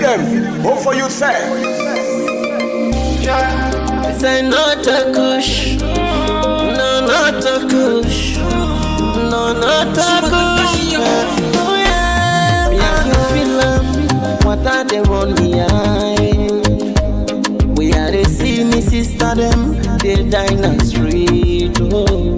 them. Hope for you, say. This ain't not a kush. No, not a kush. No, not a kush. Oh yeah, I can feel them. What are they on me eye? We are the see me sister them. They die in the street. Oh,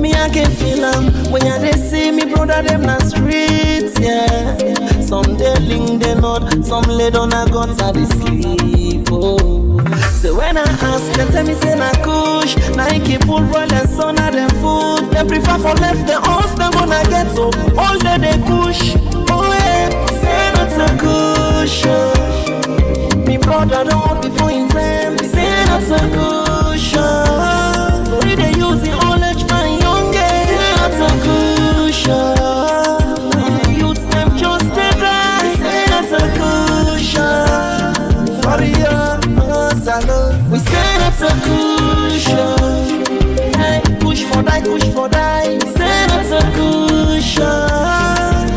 me I can feel them. When they see me brother them in the streets. Yeah, some they link they not. Some lay down a guts at the sleep. Oh. So when I ask, they tell me say na kush. Nike pull roll and son of them food. They prefer for left the house, they gonna get so all day they kush. Oh yeah, say not so kush. Oh. Me brother don't want before in time. Say not so kush. Oh. So we they use the old age my youngest. Say not so kush. Oh. The youths them just they die. Say not so kush. Oh. Sorry salon. We say that's a cushion. Hey, push for die. We say that's a cushion.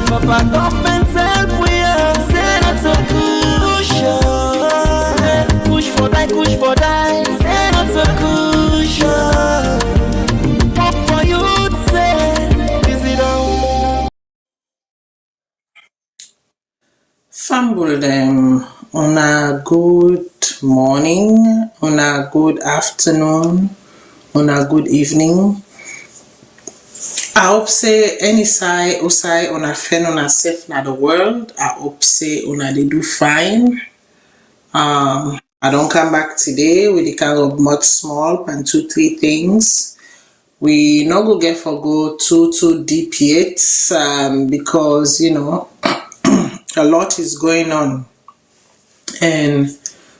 Papa government help we are. Say that's a cushion. Hey, push for die. Say that's a cushion. What for you to say? Is it all? Fumble them on a good morning, on a good afternoon, on a good evening. I hope say any side outside on a friend on a safe na the world. I hope say on a they do fine. I don't come back today with the kind of much small and 2-3 things. We not go get for go too deep yet because you know a lot is going on. And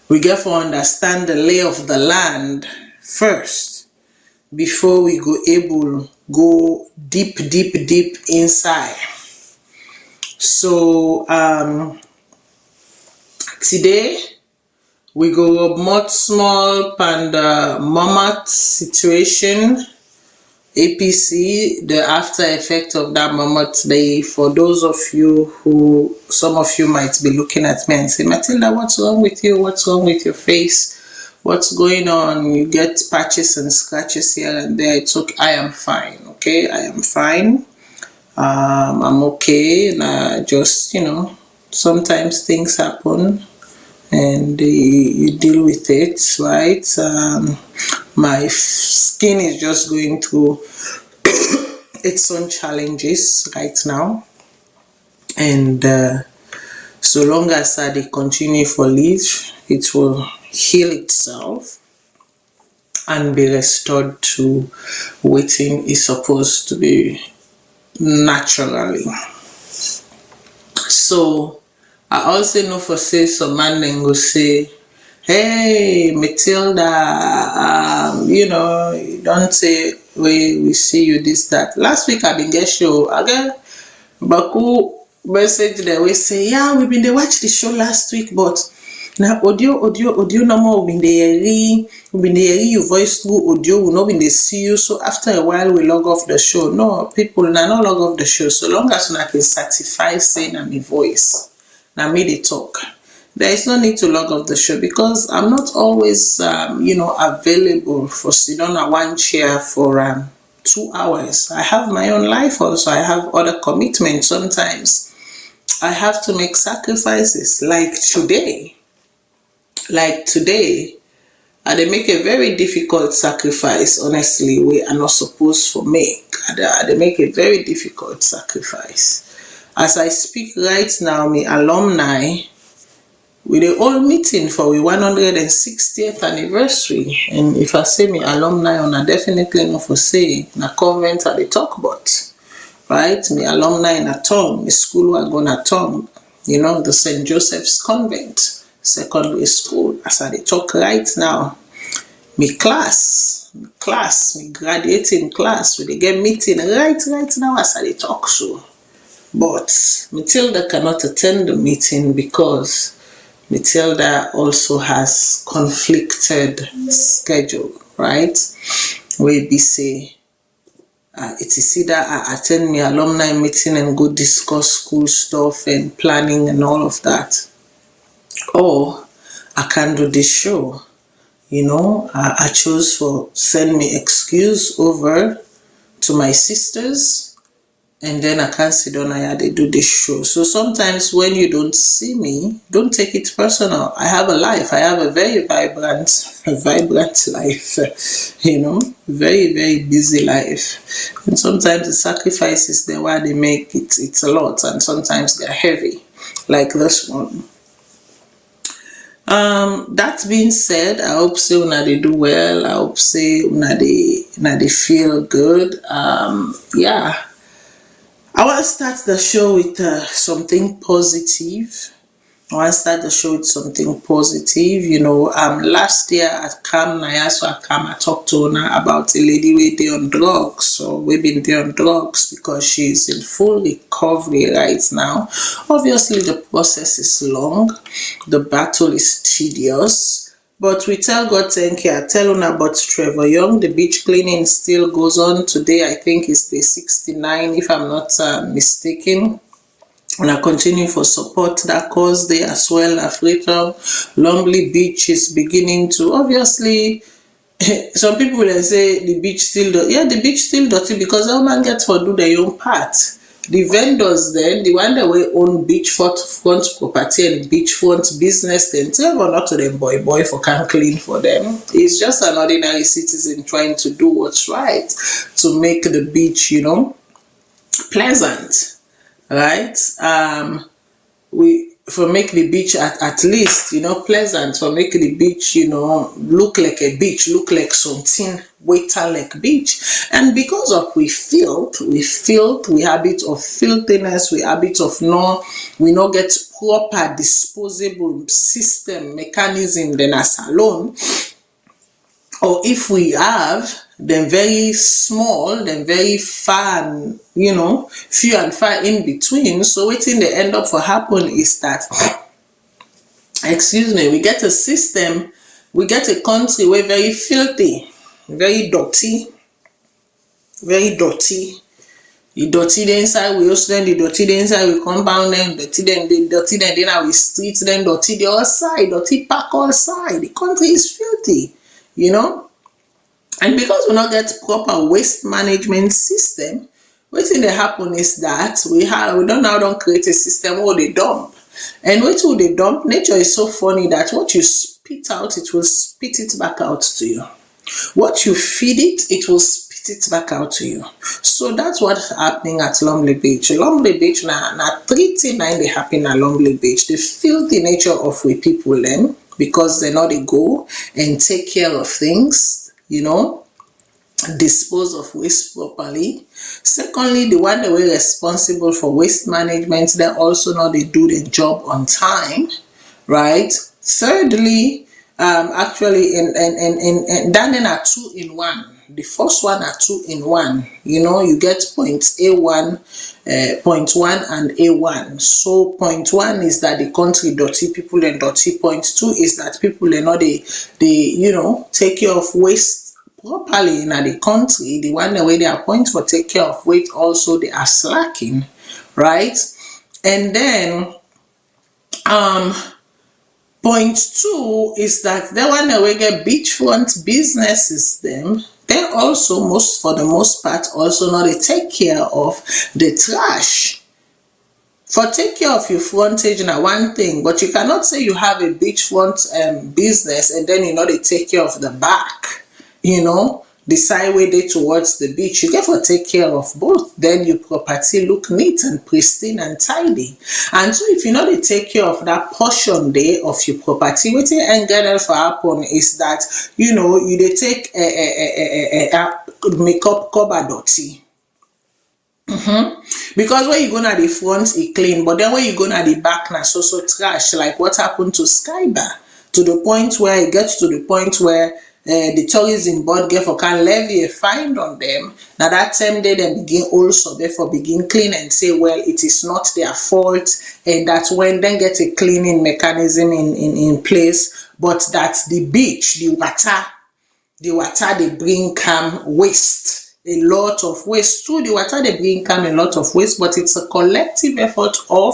we get to understand the lay of the land first before we go deep inside. So today we go much small and Mammoth situation. APC, the after effect of that Mammoth Day. For those of you who, some of you might be looking at me and say, Matilda, what's wrong with you? What's wrong with your face? What's going on? You get patches and scratches here and there. It's okay. I am fine. Okay, I am fine. I'm okay. And I just, you know, sometimes things happen and you deal with it, right? My skin is just going through its own challenges right now, and so long as they continue for live, it will heal itself and be restored to waiting is supposed to be naturally. So I also know for say some man then go say, hey Matilda, you know, don't say we see you this that. Last week I been get show again Baku message there we say, yeah, we been there watch the show last week, but now audio no more we been there you voice through audio, we not been there see you, so after a while we log off the show. No, people now not log off the show so long as I can certify saying I'm a voice. Now me they talk. There is no need to log off the show because I'm not always, you know, available for sit on a one chair for 2 hours. I have my own life also. I have other commitments. Sometimes I have to make sacrifices. Like today, they make a very difficult sacrifice. Honestly, we are not supposed to make. They make a very difficult sacrifice. As I speak right now, my alumni, with the old meeting for the 160th anniversary, and if I say me alumni, I definitely not for say na convent at the talk about, right? Me alumni in Attougah, me school I go in Attougah, you know, the St. Joseph's Convent secondary school. As I talk right now, me class, me graduating class, we they get meeting right now as I talk so. But Matilda cannot attend the meeting because Matilda also has conflicted schedule, right? Where we say it is either I attend my alumni meeting and go discuss school stuff and planning and all of that, or I can do this show. You know, I chose for send me excuse over to my sisters, and then I can't sit down and they do this show. So sometimes when you don't see me, don't take it personal. I have a life. I have a very vibrant life. You know, very, very busy life. And sometimes the sacrifices there why they make it's a lot, and sometimes they're heavy, like this one. That being said, I hope say una they do well. I hope say una they feel good. Yeah. I want to start the show with something positive. You know, last year at Cam I talked to her about a lady we dey on drugs. So we've been there on drugs because she's in full recovery right now. Obviously, the process is long, the battle is tedious. But we tell God thank you. I tell you about Trevor Young. The beach cleaning still goes on. Today, I think it's day 69, if I'm not mistaken. And I continue for support that cause there as well. Africa, Longley Beach is beginning to, obviously, some people will say the beach still dirty. Yeah, the beach still dirty because all man gets for do their own part. The vendors then, the one that will own beachfront property and beachfront business, then tell not to them boy for can clean for them. It's just an ordinary citizen trying to do what's right to make the beach, you know, pleasant, right? We for make the beach at least, you know, pleasant, for make the beach, you know, look like a beach, look like something waiter like beach. And because of we habit of filthiness, we habit of we not get proper disposable system mechanism then as alone. Or if we have, then very small, then very far, you know, few and far in between. So waiting the end up for happen is that, we get a system, we get a country where very filthy, very dirty. The dirty the inside, we also then the dirty the inside, we compound them, then our streets, then dirty the outside, dirty park outside. The country is filthy. You know, and because we not get proper waste management system, what thing that happen is that we don't create a system where they dump. And what will they dump? Nature is so funny that what you spit out, it will spit it back out to you. What you feed it will spit it back out to you. So that's what's happening at Longley Beach. Longley Beach now 3 things they happen at Longley Beach. The filthy nature of we people then, because they know they go and take care of things, you know, dispose of waste properly. Secondly, the one that were responsible for waste management, they also know they do the job on time, right? Thirdly, actually, and then are 2 in 1. The first one are 2 in 1. You know, you get points A1, point 1 and A1. So point 1 is that the country dirty, people and dirty. Point 2 is that people are not they you know take care of waste properly in the country. The one way they are point for take care of waste also they are slacking, right? And then point 2 is that the one that we get beachfront businesses them. They also, for the most part, also know they take care of the trash. For take care of your frontage na one thing, but you cannot say you have a beachfront business and then you know they take care of the back. You know, the side way they towards the beach. You get to take care of both. Then your property look neat and pristine and tidy. And so if you know they take care of that portion there of your property, what you ain't getting for happen is that, you know, you they take a makeup cover dirty. Because when you go na the front it clean, but then when you go na the back na so trash, like what happened to Skybar, to the point where it gets to the point where the tourism board get for can levy a fine on them. Now that time they then begin also therefore begin clean and say, well, it is not their fault, and that's when then get a cleaning mechanism in place, but that the beach, the water they bring waste a lot of waste. Through the water, they bring come a lot of waste, but it's a collective effort of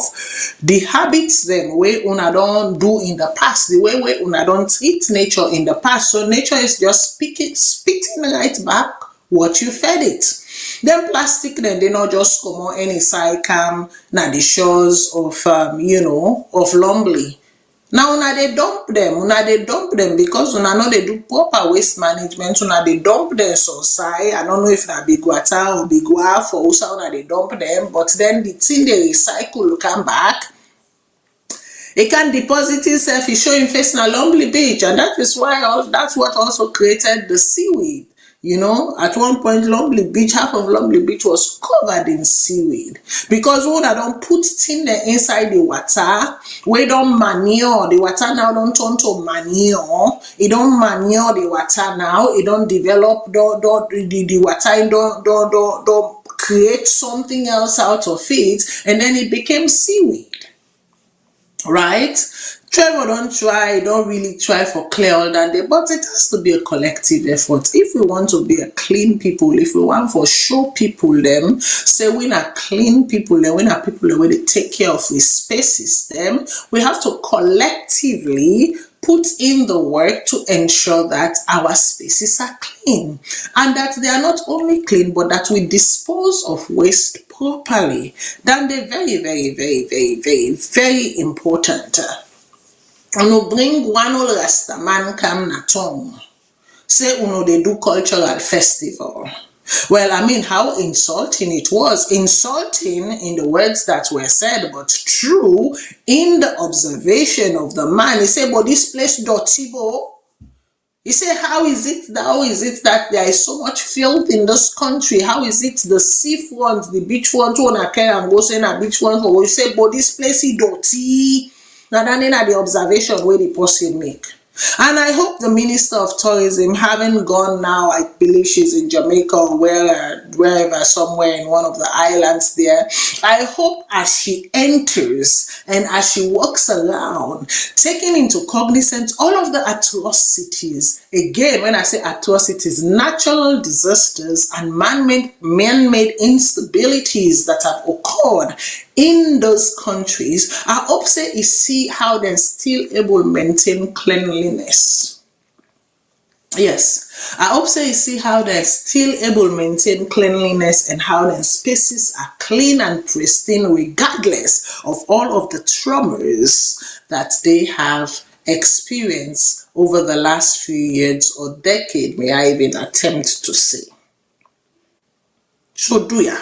the habits them way una don't do in the past, the way una don't treat nature in the past. So nature is just spitting right back what you fed it. Then plastic, then they not just come on any side come na the shores of of Lumley. Now una they dump them because una know they do proper waste management. Una they dump them so side. I don't know if na big water or big wa for usa una they dump them, but then the thing they recycle come back. It can deposit itself. It showing face na Lumley Beach, and that is why that's what also created the seaweed. At one point, Lumley Beach, half of Lumley Beach was covered in seaweed because when I don't put things inside the water, we don't manure the water now. Don't turn to manure. It don't manure the water now. It don't develop the water. Don't create something else out of it, and then it became seaweed. Right? Trevor don't really try for clear all that day, but it has to be a collective effort. If we want to be a clean people, if we want to show people them, say we are clean people, then we are people that they take care of the spaces them, we have to collectively put in the work to ensure that our spaces are clean and that they are not only clean, but that we dispose of waste properly. Then they're very, very, very, very, very, very important. Uno bring one old Rasta man come na town. Say uno they do cultural festival. Well, I mean, how insulting it was. Insulting in the words that were said, but true in the observation of the man. He said, but this place dirty, bo. He said, how is it that there is so much filth in this country? How is it the seafront, the beachfront, one care and go say na beachfront? He said, but this place is dirty. Now, that is the observation where the person make. And I hope the Minister of Tourism, having gone now, I believe she's in Jamaica or wherever, somewhere in one of the islands there. I hope as she enters and as she walks around, taking into cognizance all of the atrocities. Again, when I say atrocities, natural disasters and man-made instabilities that have occurred in those countries, I hope say you see how they're still able to maintain cleanliness. Yes, I hope say you see how they're still able to maintain cleanliness and how their spaces are clean and pristine regardless of all of the traumas that they have experienced over the last few years or decade, may I even attempt to say. So do ya?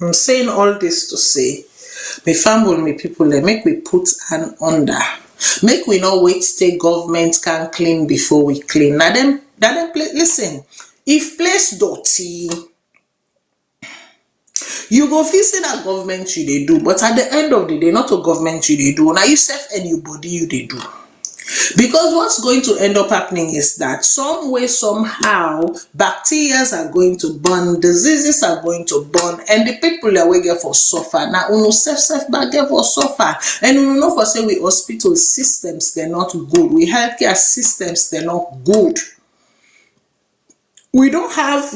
I'm saying all this to say, me family, me people, make we put an under. Make we not wait till government can clean before we clean. Now them listen, if place dirty, you go feel say that government you they do, but at the end of the day, not a government you they do. Now you self anybody you they do. Because what's going to end up happening is that some way, somehow, bacteria are going to burn, diseases are going to burn, and the people that we get for suffer. Now, uno self back get for suffer. And uno know for say we hospital systems, they're not good. We healthcare systems, they're not good. We don't have,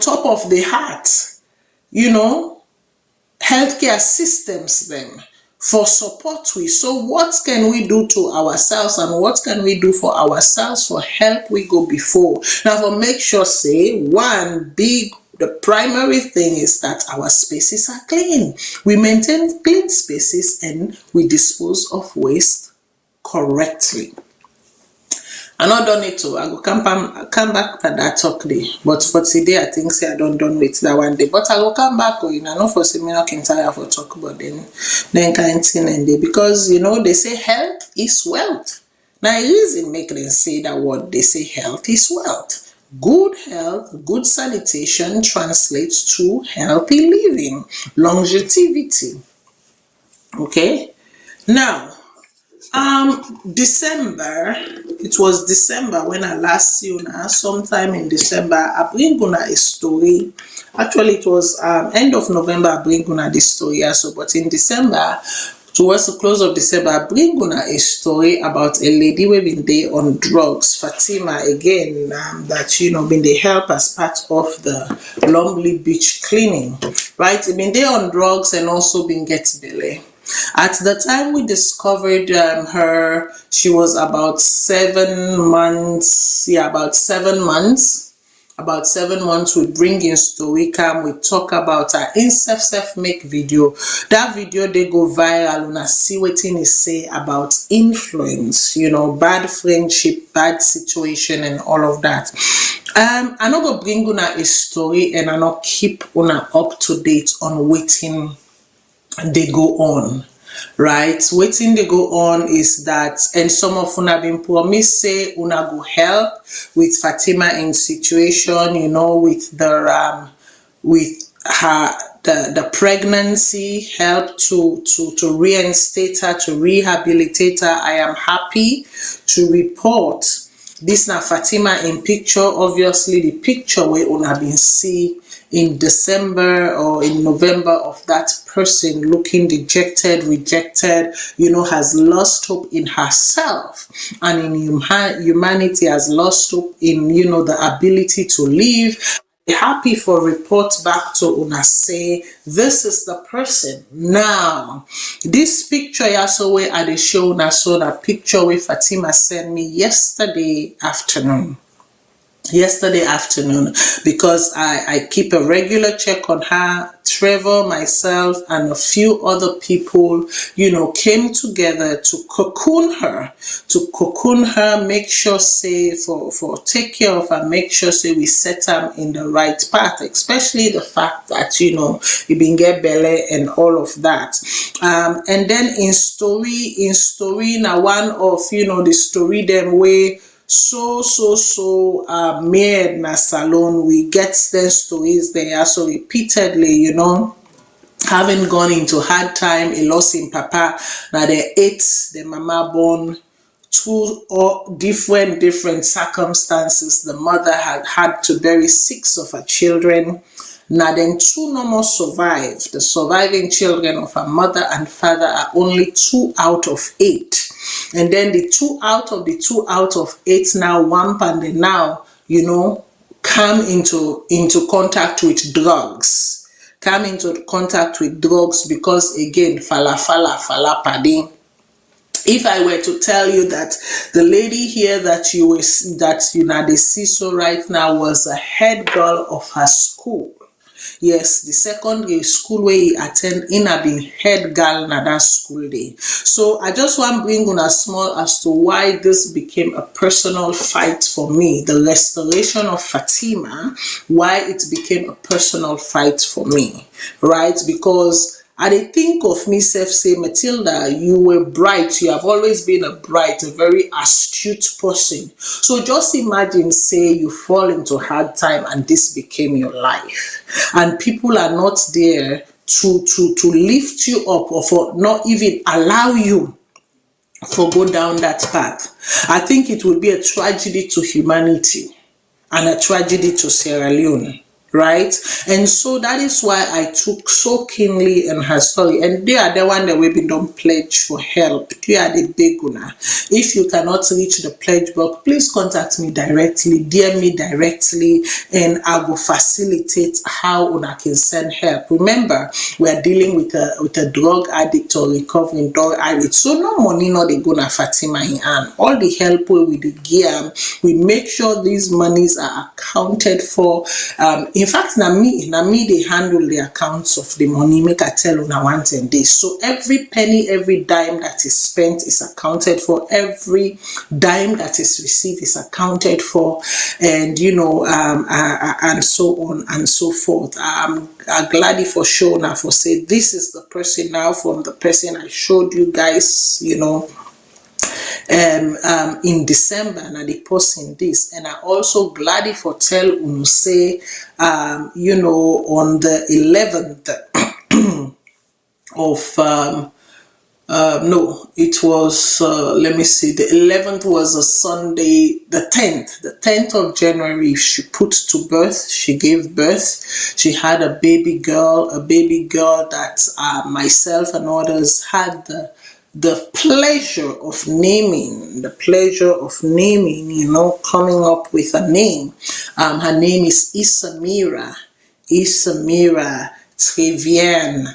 top of the heart, healthcare systems them. For support we. So what can we do to ourselves and what can we do for ourselves for help we go before? Now for make sure say the primary thing is that our spaces are clean. We maintain clean spaces and we dispose of waste correctly. I'm not done it too. I go come back to that talk day. But for today, I think say I don't done with that one day. But I will come back with I know for seminar can tire for talk about then kind thing and day because they say health is wealth. Now the reason make them say that word they say health is wealth. Good health, good sanitation translates to healthy living, longevity. Okay? Now December, it was December when I last see you sometime in December, I bring una a story. Actually, it was end of November, I bring una this story also, but in December towards the close of December, I bring una a story about a lady who been there on drugs, Fatima, again, that, been they help as part of the Longley Beach cleaning, right? Been there on drugs and also been get belly. At the time we discovered her, she was about 7 months, about 7 months. About 7 months, we bring in story cam, we talk about her in self make video. That video they go viral, and I see what he say about influence, bad friendship, bad situation, and all of that. I not go bring una a story, and I not keep una up to date on waiting they go on. Right, waiting they go on is that, and some of una been promised say una go help with Fatima in situation, with the with her the pregnancy, help to reinstate her, to rehabilitate her. I am happy to report this now Fatima in picture. Obviously the picture where una been see in December or in November of that person looking dejected, rejected, has lost hope in herself and in humanity, has lost hope in, the ability to live. Happy for report back to una say this is the person. Now this picture also where I dey show una, so that picture where Fatima sent me yesterday afternoon, because I keep a regular check on her. Trevor, myself, and a few other people, came together to cocoon her, make sure say for take care of her, make sure say we set her in the right path, especially the fact that you been get belly and all of that. And then in story now, one of the story them way me and my salon, we get the stories there so repeatedly, having gone into hard time, a loss in papa, now they ate the mama born, two or different circumstances. The mother had to bury 6 of her children. Now then 2 no more survived. The surviving children of her mother and father are only 2 out of 8. And then the 2 out of 8 now, one pandemic now, come into contact with drugs. Because again, fala pading. If I were to tell you that the lady here that they see so right now was a head girl of her school. Yes, the secondary school where he attend in a being head girl na that school day. So I just want to bring on a small as to why this became a personal fight for me. The restoration of Fatima, why it became a personal fight for me, right? Because I think of myself, say, Matilda, you were bright. You have always been a very astute person. So just imagine, say, you fall into hard time and this became your life. And people are not there to lift you up or for not even allow you to go down that path. I think it would be a tragedy to humanity and a tragedy to Sierra Leone. Right, and so that is why I took so keenly in her story, and they are the one that we've been done pledge for help. They are the big una. If you cannot reach the pledge box, please contact me directly, DM me directly, and I will facilitate how una can send help. Remember, we are dealing with a drug addict or recovering drug addict, so no money not they gonna Fatima in hand. All the help we the gear, we make sure these monies are accounted for. In fact, na me they handle the accounts of the money. Make I tell you now once and this. So every penny, every dime that is spent is accounted for. Every dime that is received is accounted for, and and so on and so forth. I'm glad for sure now for say this is the person now from the person I showed you guys. In December and they posting this, and I also glad for tell Unu say on the 11th No, it was, let me see, the 11th was a Sunday, the 10th of January, she put to birth, she gave birth, she had a baby girl that myself and others had the pleasure of naming, you know, coming up with a name. Her name is Isamira Trevian,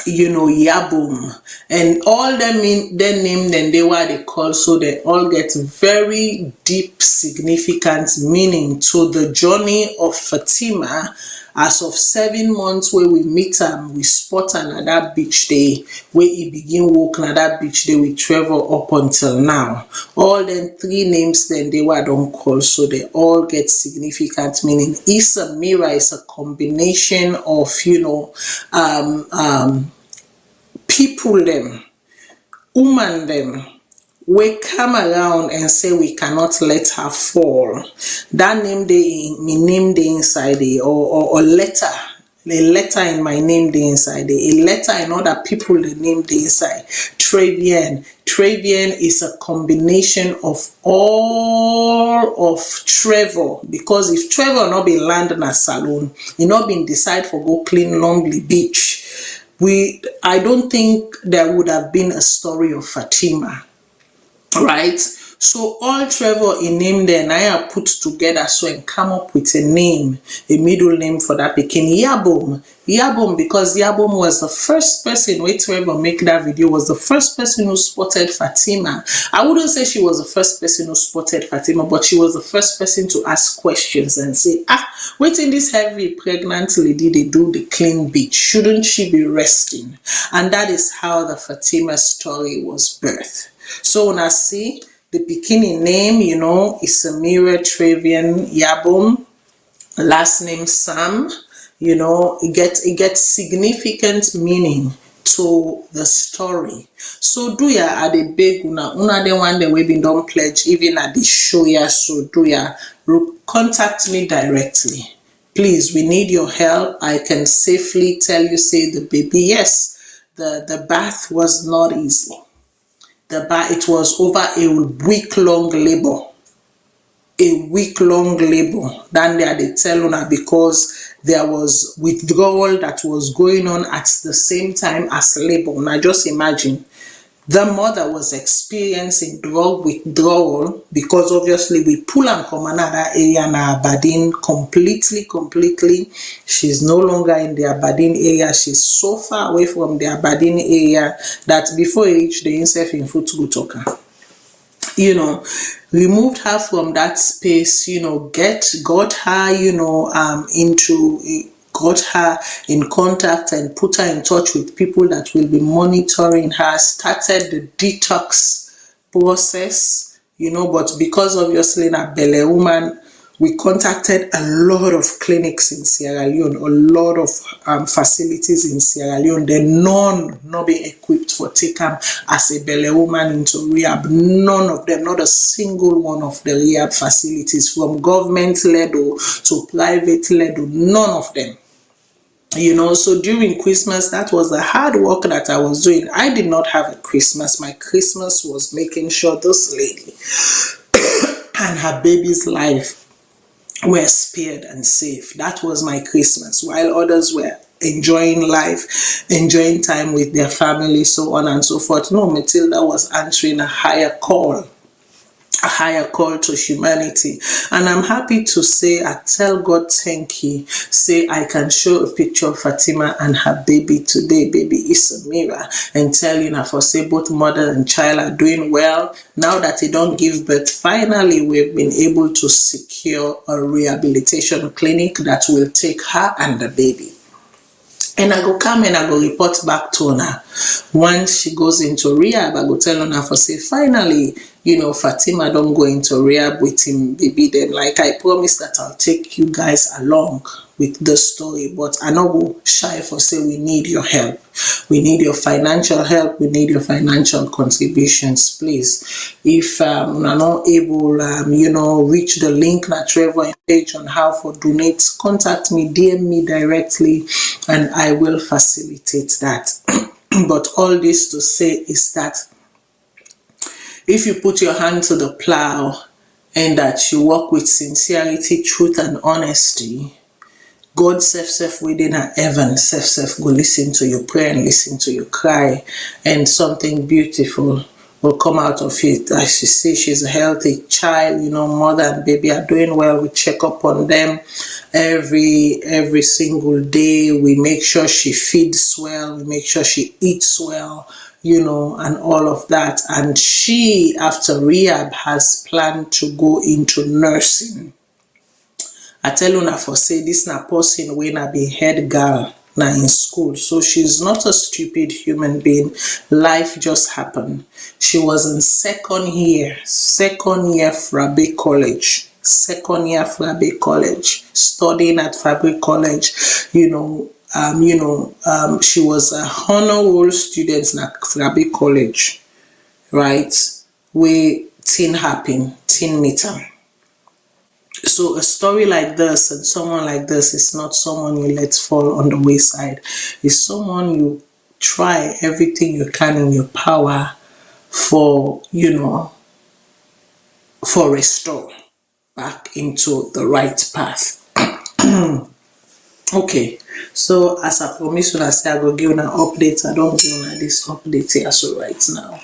you know, Yabum, and all them in their name, then they were they call, so they all get very deep significant meaning to the journey of Fatima. As of 7 months where we meet we spot another beach day where he begin walking at that beach day with Trevor up until now. All them 3 names then they were don't call, so they all get significant meaning. Isamira is a combination of, you know, people them, woman them, we come around and say we cannot let her fall. That name they me name the inside the or letter. A letter in my name the inside the, a letter in other people the name the inside. Trevian is a combination of all of Trevor, because if Trevor not be land in a salon, he not been decide for go clean Longley Beach, I don't think there would have been a story of Fatima, right? So all Trevor in name there and I are put together so and come up with a name, a middle name for that Pekin. Yabum, because Yabum was the first person where Trevor make that video, was the first person who spotted Fatima. I wouldn't say she was the first person who spotted Fatima, but she was the first person to ask questions and say, waiting this heavy pregnant lady they do the clean beach, shouldn't she be resting? And that is how the Fatima story was birthed. So when I see the bikini name, you know, is Samira Trevian Yabum, last name Sam, you know, it gets significant meaning to the story. So do ya at the big una the one that we been done pledge even at the show ya, so do ya contact me directly. Please, we need your help. I can safely tell you, say the baby, yes, the bath was not easy. It was over a week-long labor. Then they tell una because there was withdrawal that was going on at the same time as labor. Now just imagine, the mother was experiencing drug withdrawal because obviously we pull and from another area na Aberdeen completely. She's no longer in the Aberdeen area. She's so far away from the Aberdeen area that before he reached the insect in foot to talker, you know, removed her from that space, you know, got her, you know, got her in contact and put her in touch with people that will be monitoring her, started the detox process, you know, but because obviously in a Bele woman, we contacted a lot of clinics in Sierra Leone, a lot of facilities in Sierra Leone. They're none not being equipped for take them as a Bele woman into rehab. None of them, not a single one of the rehab facilities, from government led to private led, none of them. You know, so during Christmas, that was the hard work that I was doing. I did not have a Christmas. My Christmas was making sure this lady and her baby's life were spared and safe. That was my Christmas, while others were enjoying life, enjoying time with their family, so on and so forth. No, Matilda was answering a higher call to humanity. And I'm happy to say, I tell God thank you, say I can show a picture of Fatima and her baby today, baby Isamira, and tell you now for say both mother and child are doing well. Now that they don't give birth, finally we've been able to secure a rehabilitation clinic that will take her and the baby. And I go come and I go report back to her. Once she goes into rehab, I go tell her for say, finally, you know, Fatima don't go into rehab with him, baby. Then, like I promised that I'll take you guys along with the story, but I know go shy for say we need your help. We need your financial help. We need your financial contributions, please. If I'm not able, you know, reach the link that Trevor page on how for donate, contact me, DM me directly, and I will facilitate that. But all this to say is that if you put your hand to the plow and that you work with sincerity, truth, and honesty, God self within heaven, self go listen to your prayer and listen to your cry, and something beautiful will come out of it. As you see, she's a healthy child, mother and baby are doing well. We check up on them every single day. We make sure she feeds well, we make sure she eats well, and all of that. And she, after rehab, has planned to go into nursing. I tell una for say this na person wey na be head girl na in school, so she's not a stupid human being. Life just happened. She was in second year Fabric College, studying at Fabric College. She was a honor roll student na Fabric College, right? Where teen meet am. So a story like this and someone like this is not someone you let fall on the wayside. It's someone you try everything you can in your power for, for restore back into the right path. Okay, so as I promised, when I say I will give you an update, I don't give you this update here so right now.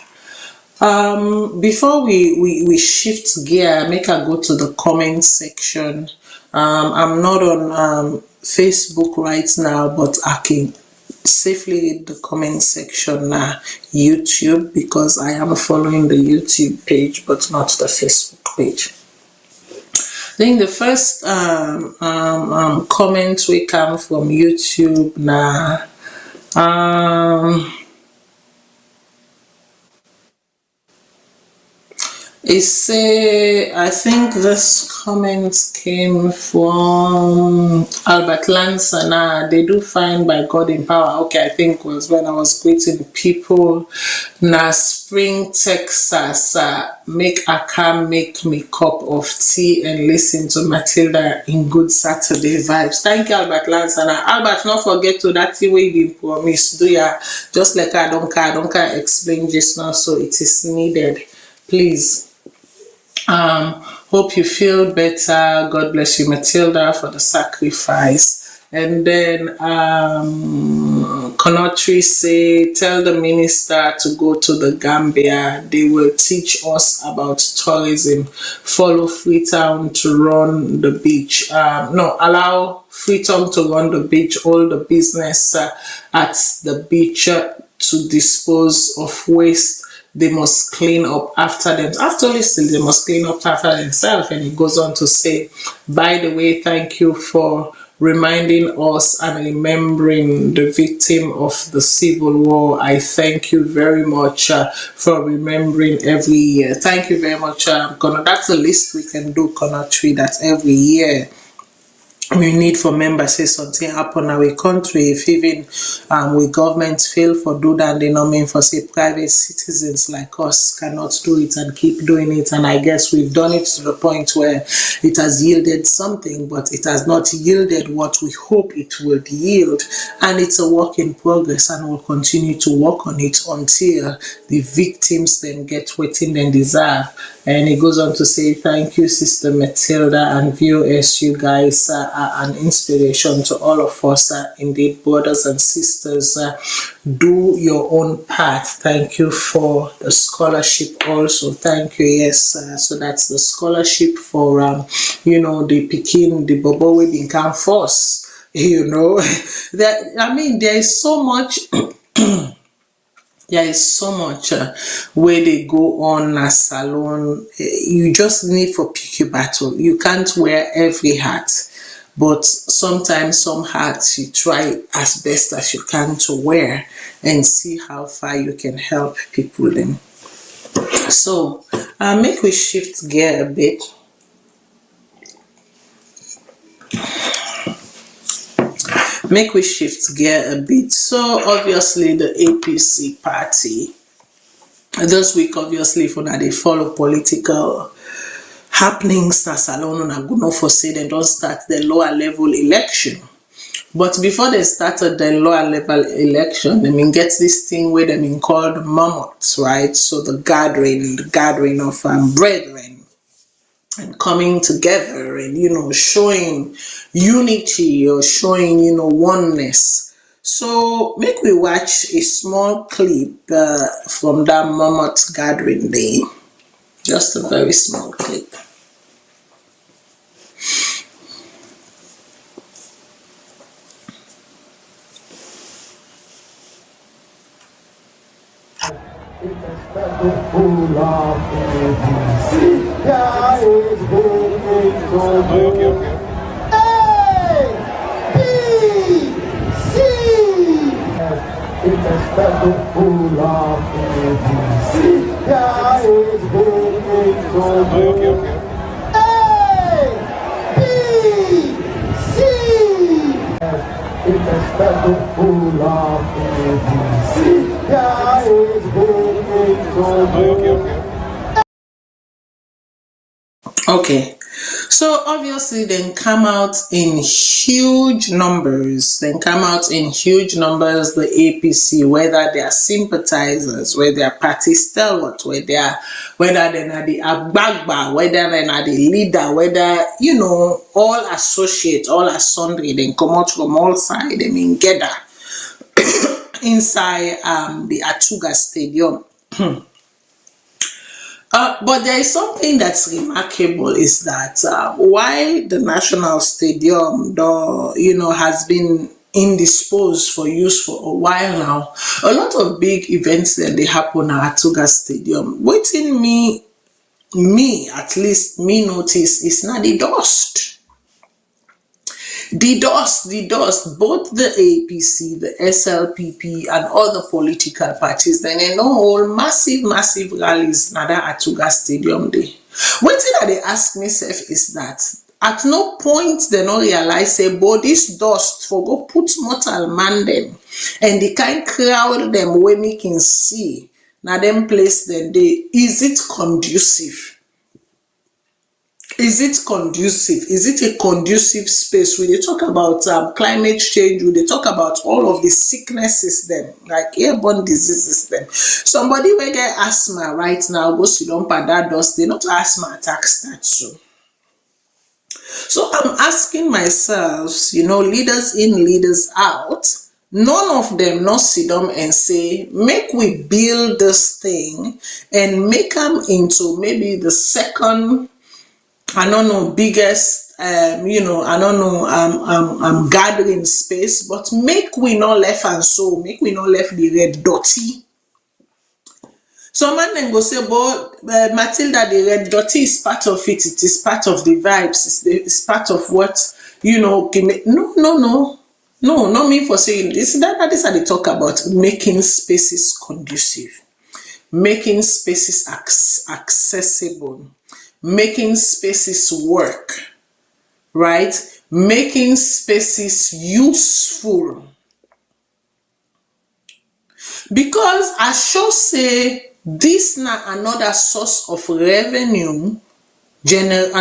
Before we shift gear, make I go to the comment section. I'm not on Facebook right now, but I can safely read the comment section now, YouTube, because I am following the YouTube page but not the Facebook page. I think the first comment we come from YouTube now. It say, I think this comment came from Albert Lansana. They do find by God in power. Okay, I think it was when I was greeting people. Na Spring, Texas. Make Aka make me cup of tea and listen to Matilda in good Saturday vibes. Thank you, Albert Lansana. Albert, not forget to that way you promise. Do ya? Just like I don't care explain just now, so it is needed. Please. Hope you feel better. God bless you, Matilda, for the sacrifice. And then Conotri say, tell the minister to go to the Gambia. They will teach us about tourism. Follow Freetown to run the beach. Allow Freetown to run the beach. All the business at the beach to dispose of waste. They must clean up after them. After listening, they must clean up after themselves. And he goes on to say, by the way, thank you for reminding us and remembering the victim of the Civil War. I thank you very much for remembering every year. Thank you very much, Connor. That's a list we can do, Connor Tree, that every year we need for members say something happen in our country. If even we government fail for do that, they not mean for say private citizens like us cannot do it and keep doing it. And I guess we've done it to the point where it has yielded something, but it has not yielded what we hope it would yield. And it's a work in progress, and we'll continue to work on it until the victims then get what they deserve. And he goes on to say, thank you, Sister Matilda and VOS. You guys are an inspiration to all of us. Indeed, brothers and sisters, do your own part. Thank you for the scholarship also. Thank you. Yes, so that's the scholarship for, the Peking, the Bobo we become force. That, I mean, there is so much... There is so much where they go on a salon. You just need for pick your battle. You can't wear every hat, but sometimes some hats you try as best as you can to wear and see how far you can help people then. So make we shift gear a bit. Make we shift gear a bit. So obviously the APC party this week, obviously, if they follow political happenings, na salon na go no for say they don't start the lower level election But before they started the lower level election, they get this thing where they called mammoths, right? So the gathering of brethren and coming together and showing unity or showing oneness. So make we watch a small clip from that mammoth gathering day. Just a very small clip. Okay, so obviously then come out in huge numbers. The APC, whether they are sympathizers, whether they are party stalwart, whether they're the Agbagba, whether they're the leader, whether all associate, all are sundry, then come out from all sides, gather inside the Attougah Stadium. But there is something that's remarkable is that while the National Stadium, has been indisposed for use for a while now, a lot of big events then they happen at Attougah Stadium. Waiting me at least me notice is not the dust. The dust, both the APC, the SLPP, and other political parties, then they all massive rallies na that Attougah Stadium day. What thing that they ask myself is that at no point they don't realize say, but this dust for go put mortal man them and the kind crowd them where we can see now them place them day. Is it conducive? Is it conducive? Is it a conducive space? When they talk about climate change, when they talk about all of the sicknesses, them like airborne diseases, them somebody will get asthma right now, go sit down by that dust, they not asthma attacks that soon. So I'm asking myself, leaders in, leaders out, none of them not sit down and say, make we build this thing and make them into maybe the second, biggest, gathering space, but make we not left and so, make we not left the red dotty. Some man then go say, but Matilda, the red dotty is part of it, it is part of the vibes, it's part of what, no, not me for saying this. That is how they talk about making spaces conducive, making spaces accessible, making spaces work, right? Making spaces useful. Because I should say this na another source of revenue, generation.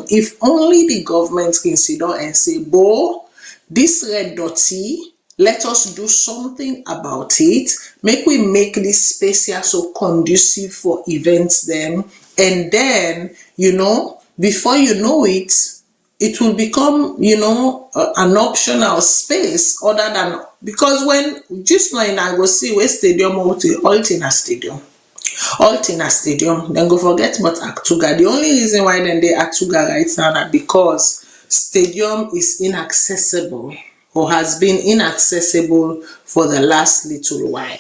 If only the government can sit down and say, "Bo, this red dotty, let us do something about it. Make we make this space here so conducive for events then, and then before you know it, it will become an optional space other than because when just now I go see where stadium all in a stadium. Then go forget about Attougah. The only reason why then they Attougah right now is because stadium is inaccessible or has been inaccessible for the last little while.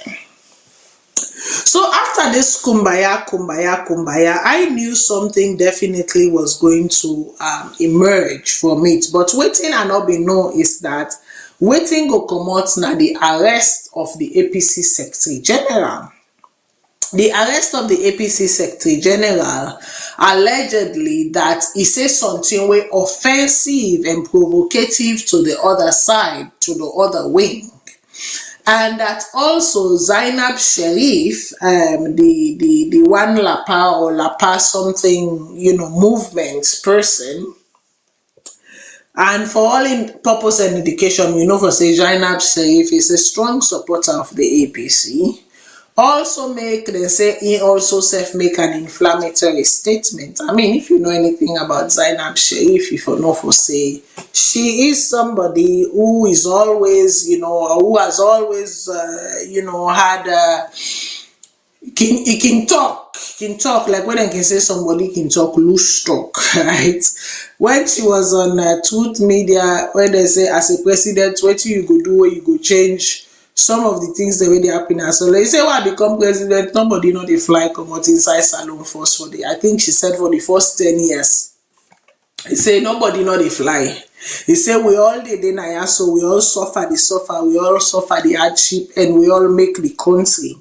So after this kumbaya, I knew something definitely was going to emerge from it. But waiting and not be known is that waiting go come out now the arrest of the APC Secretary General. The arrest of the APC Secretary General allegedly that he says something way offensive and provocative to the other side, to the other wing. And that also Zainab Sharif, the one Lapa or Lapa something, movement person, And for all in purpose and indication, we know for say Zainab Sharif is a strong supporter of the APC. Also make, they say he also self-make an inflammatory statement. I mean, if you know anything about Zainab Sharif, if you know for say, she is somebody who is always, who has always, had he can talk like when I can say somebody can talk loose talk, right? When she was on Truth Media, when they say as a president, what you go do, what you go change some of the things the way they happen. So they say, well, I become president, nobody know they fly come out inside salon first for the, I think she said for the first 10 years. He say nobody know they fly. He say we all did in so we all suffer we all suffer the hardship, and we all make the country.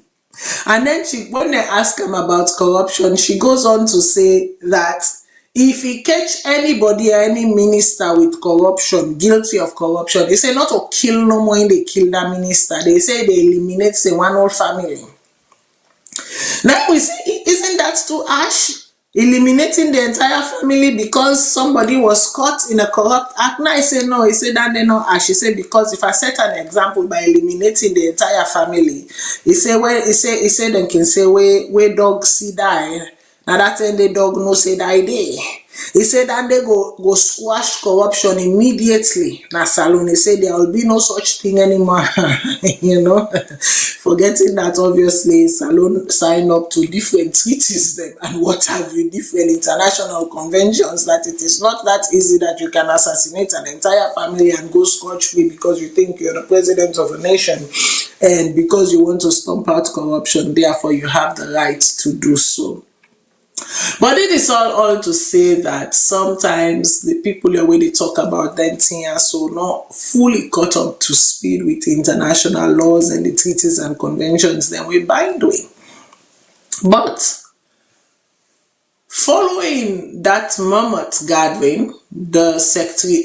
And then when they ask him about corruption, she goes on to say that if he catch anybody or any minister with corruption, guilty of corruption, they say not to kill no more when they kill that minister. They say they eliminate the one whole family. Now we say, isn't that too harsh? Eliminating the entire family because somebody was caught in a corrupt act. Now I say no, he said that they not harsh. He said because if I set an example by eliminating the entire family, he said he said they can say where dog see die. Now that time the dog no say die day. He said that they go squash corruption immediately. Now Salone, he said there will be no such thing anymore. Forgetting that obviously Salone signed up to different treaties them and what have you, different international conventions, that it is not that easy that you can assassinate an entire family and go scot-free because you think you're the president of a nation and because you want to stomp out corruption, therefore you have the right to do so. But it is all to say that sometimes the people when they talk about that thing are so not fully caught up to speed with international laws and the treaties and conventions that we bind with. But following that Mammoth gathering, the secretary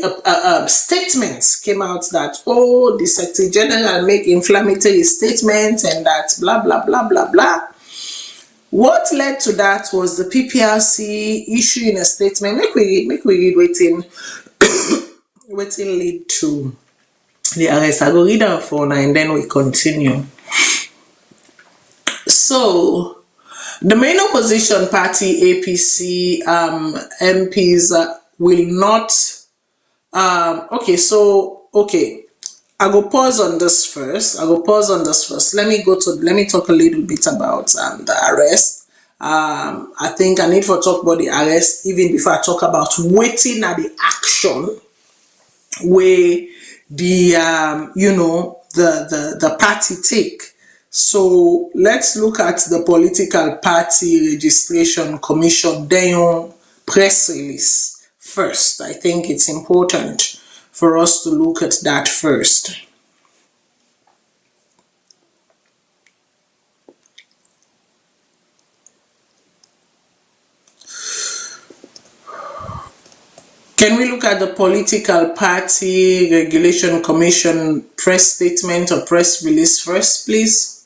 statements came out that the Secretary General make inflammatory statements and that blah blah blah blah blah. What led to that was the PPRC issuing a statement. Make we read waiting lead to the arrest. I go read our phone and then we continue. So the main opposition party APC MPs will not okay. I go pause on this first. Let me talk a little bit about the arrest. I think I need to talk about the arrest even before I talk about waiting at the action where the the party take. So let's look at the political party registration commission then press release first. I think it's important for us to look at that first. Can we look at the political party regulation commission press statement or press release first, please?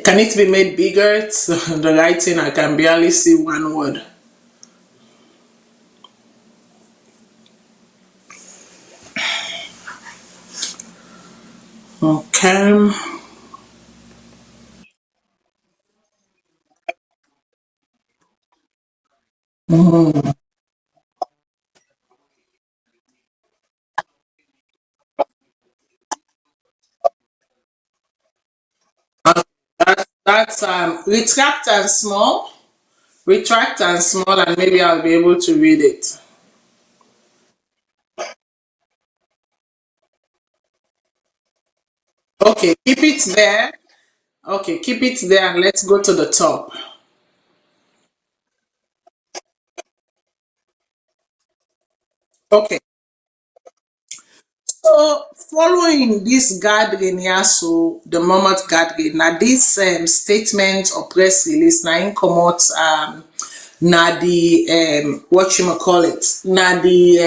Can it be made bigger? It's the writing, I can barely see one word. Okay. That's retract and small, and maybe I'll be able to read it. Okay, keep it there. Okay, keep it there and let's go to the top. Okay, so following this gathering here, so the Mammoth gathering, now this statement or press release now in come out na the whatchamacallit, na the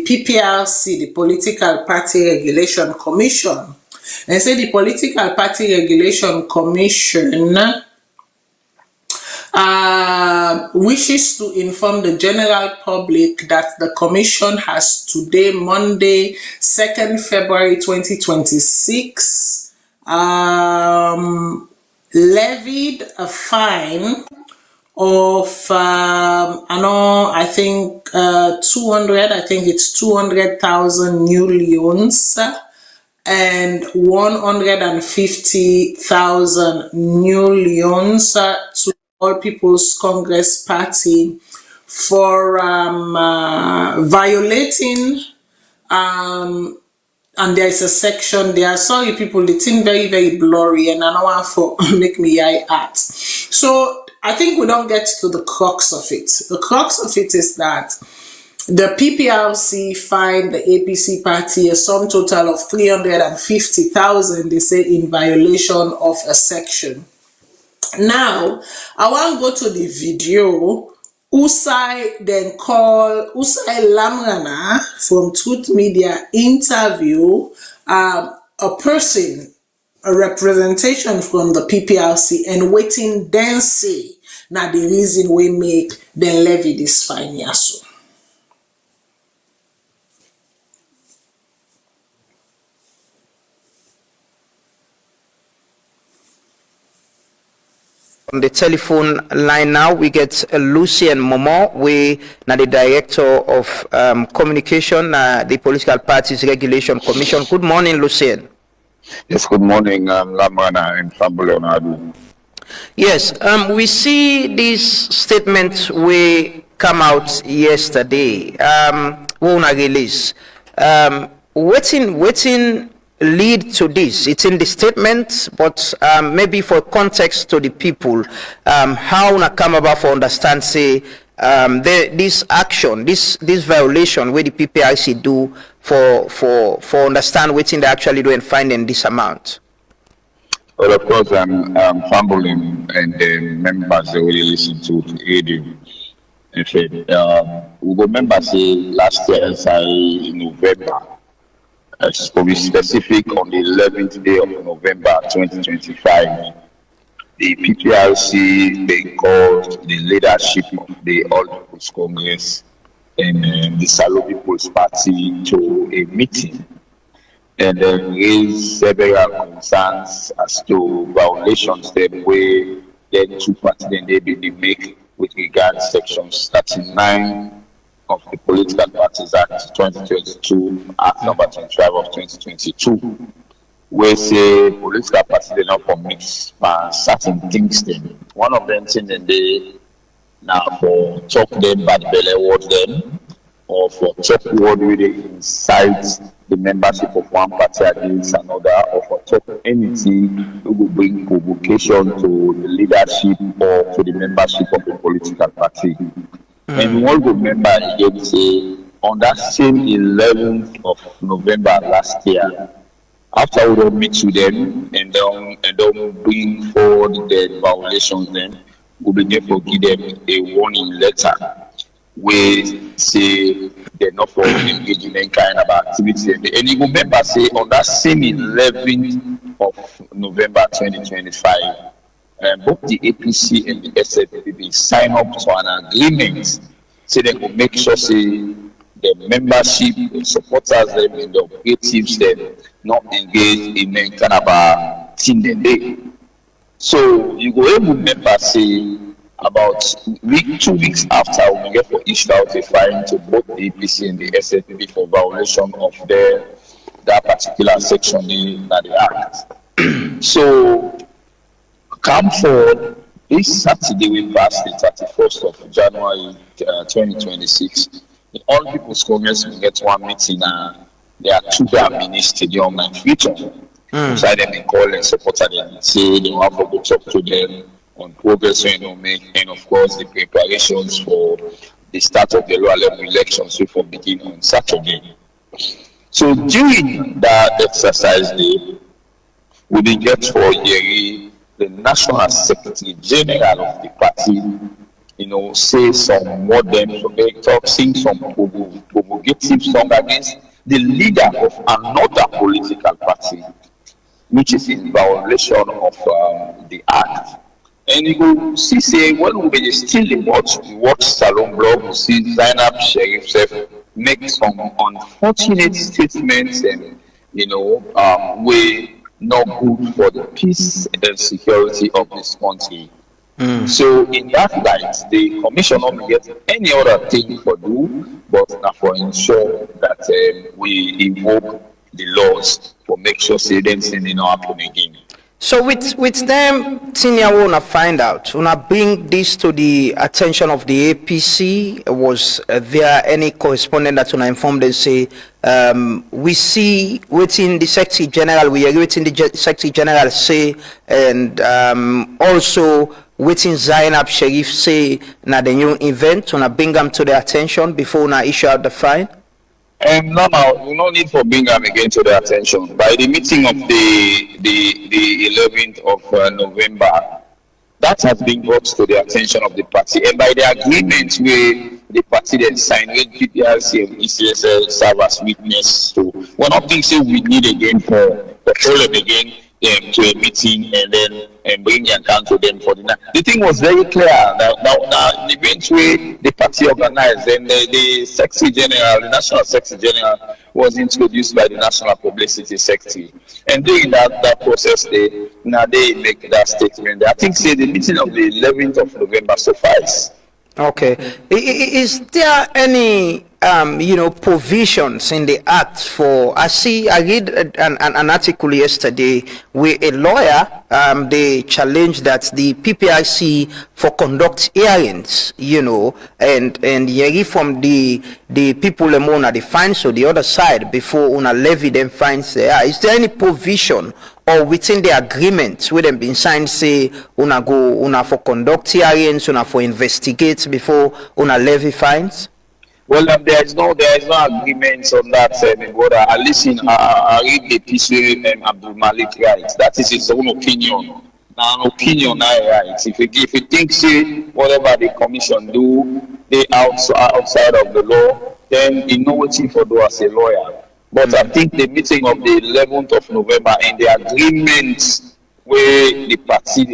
PPRC, the Political Party Regulation Commission. And say the Political Party Regulation Commission wishes to inform the general public that the Commission has today, Monday, 2nd February 2026, levied a fine of I think 200,000 new leons and 150,000 new leons to All People's Congress Party for violating and there is a section there. Sorry people, it's in very, very blurry and I don't want for make me eye at. So I think we don't get to the crux of it. The crux of it is that the PPRC fined the APC party a sum total of 350,000, they say, in violation of a section. Now, I want to go to the video. Usai then call Usai Lamrana from Truth Media interview a person, a representation from the PPRC, and waiting then say now the reason we make them levy this fine yaso. On the telephone line now, we get Lucien Momo, we are the Director of Communication, the Political Parties Regulation Commission. Good morning, Lucien. Yes, good morning, Lamrana and Leonardo. Yes, we see these statements we come out yesterday. We release. Waiting lead to this. It's in the statement, but maybe for context to the people, how na come about for understand say this action, this violation where the PPRC do for understand what they actually do and finding this amount. Well, of course, I'm fumbling and the members that really listen to radio. In fact, we remember say last year, in November. To be specific, on the 11th day of November 2025, the PPRC, they called the leadership of the All People's Congress and the Salone People's Party to a meeting and raised several concerns as to violations that way the two parties they make with regard to sections 39 of the Political Parties Act 2022, Act number 25 of 2022, where say political parties they not permit certain things. Then one of them things they now for talk them bad belly word them, or for talk word where they incite the membership of one party against another, or for talk anything that will bring provocation to the leadership or to the membership of the political party. And we all remember again say on that same 11th of November last year, after we don't meet with them and don't bring forward the violations, then we begin to give them a warning letter where say they're not for engaging in kind of activity. And you remember say on that same 11th of November 2025, both the APC and the SFPB sign up to an agreement so they will make sure say the membership, the supporters, them, and the operatives, them not engage in any kind of a thing they do. So you go able remember say about 2 weeks after we get for issued out a fine to both the APC and the SFPB for violation of that particular section in the Act. So come forward this Saturday we passed the 31st of January 2026. The All People's Congress will get one meeting at the Attougah Mini Stadium in future. So then they call and support them and say they want to go talk to them on progress make, and of course the preparations for the start of the lower level elections which will begin on Saturday. So during that exercise day, we did get for Yeri the National Secretary General of the party, say some modern, sing some provocative song against the leader of another political party, which is in violation of the act. And you go see, say, when we still watch Salon blog, we see Zainab Sheriff make some unfortunate statements and, way not good for the peace and security of this country. So in that light, the commission not get any other thing for do, but now for ensure that we invoke the laws for make sure say them thing not happen again. So with them, senior wanna find out, wanna bring this to the attention of the APC. Was there any correspondent that wanna inform them say, we see within the Secretary General, we are within the Secretary General say, and also within Zainab Sheriff say, na the new event, wanna bring them to their attention before wanna issue out the fine? No, we no need for bring them again to their attention. By the meeting of the 11th of November, that has been brought to the attention of the party. And by the agreement where the party then signed with PPRC and ECSL serve as witness to, we're not thinking we need again for the problem again to a meeting and then bring the account to them for the night. The thing was very clear. Now the event where the party organized and the Secretary General, the National Secretary General, was introduced by the National Publicity Secretary. And during that process, they make that statement. I think say the meeting of the 11th of November suffice. Okay. Is there any provisions in the act for? I read an article yesterday where a lawyer they challenged that the PPIC for conduct hearings, and hearing from the people among the fines, so the other side before una levy them fines there. Is there any provision or within the agreement with them been signed say una for conduct hearings, una for investigate before una levy fines? Well, there is no agreement on that, brother. I listen. I read the piece where Abdul Malik writes. That is his own opinion. Now, an opinion I write. If you think say whatever the commission do, they outside of the law, then you know what you for do as a lawyer. But I think the meeting of the 11th of November and the agreement where the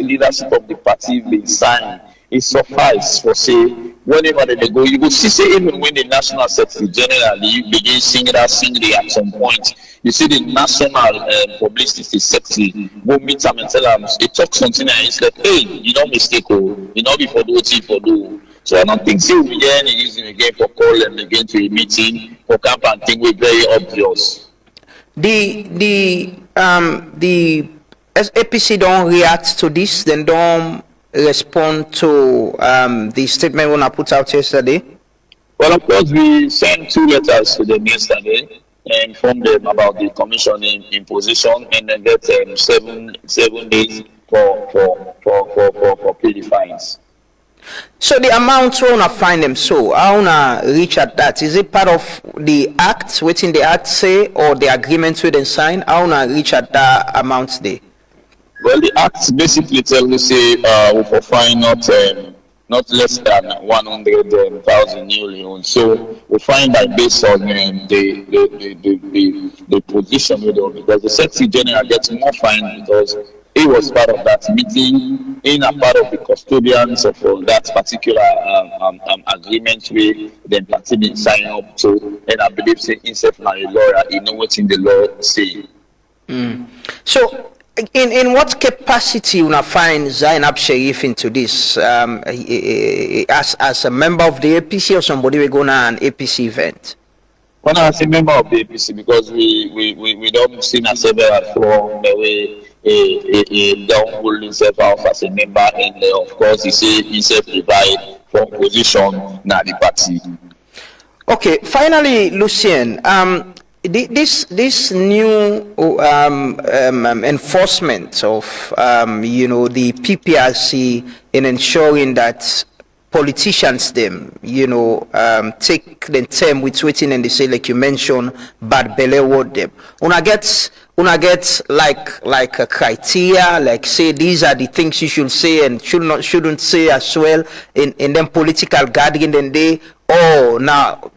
leadership of the party been signed, it suffice for say whenever they go, you will see say even when the National Secretary General begin singing at some point, you see the National Publicity Secretary go meet them and tell them, they talk something and it's like, hey, you don't mistake, you not be for do what you for do. So I don't think so we get any reason again for call them again to a meeting for camp and thing we're very obvious. The APC don't react to this, then don't respond to the statement when I put out yesterday? Well, of course, we sent 2 letters to them yesterday and informed them about the commission imposition and then get 7 days for pay the fines. So the amount we wanna find them, so I wanna reach at that. Is it part of the act, within the act say, or the agreement we then sign? I wanna reach at that amount there. Well, the act basically tells me say we for fine not less than 100,000 new leons. So we find that based on the position because the Secretary General gets more fine because he was part of that meeting, in a part of the custodians of that particular agreement where the party been signing up to, and I believe say himself now a lawyer, he know what's in the law say. So in what capacity will I find Zainab Sheriff into this? As a member of the APC or somebody we go to an APC event? Well, as a member of the APC because we don't see ourselves from the way he don't hold himself out as a member, and of course he say himself divide from position na the party. Okay, finally, Lucien, this new enforcement of the PPRC in ensuring that politicians take the term with waiting and they say, like you mentioned, bad belly word them. Una get una get like a criteria, like say these are the things you should say and shouldn't say as well in them political gathering, then they now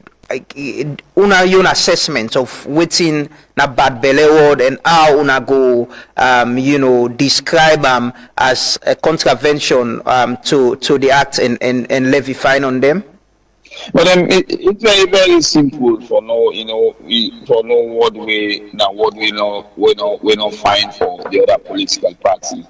una your assessment of waiting na bad belly word and how una go describe as a contravention to the act and levy fine on them. But it's very, very simple for for what we not find for the other political party.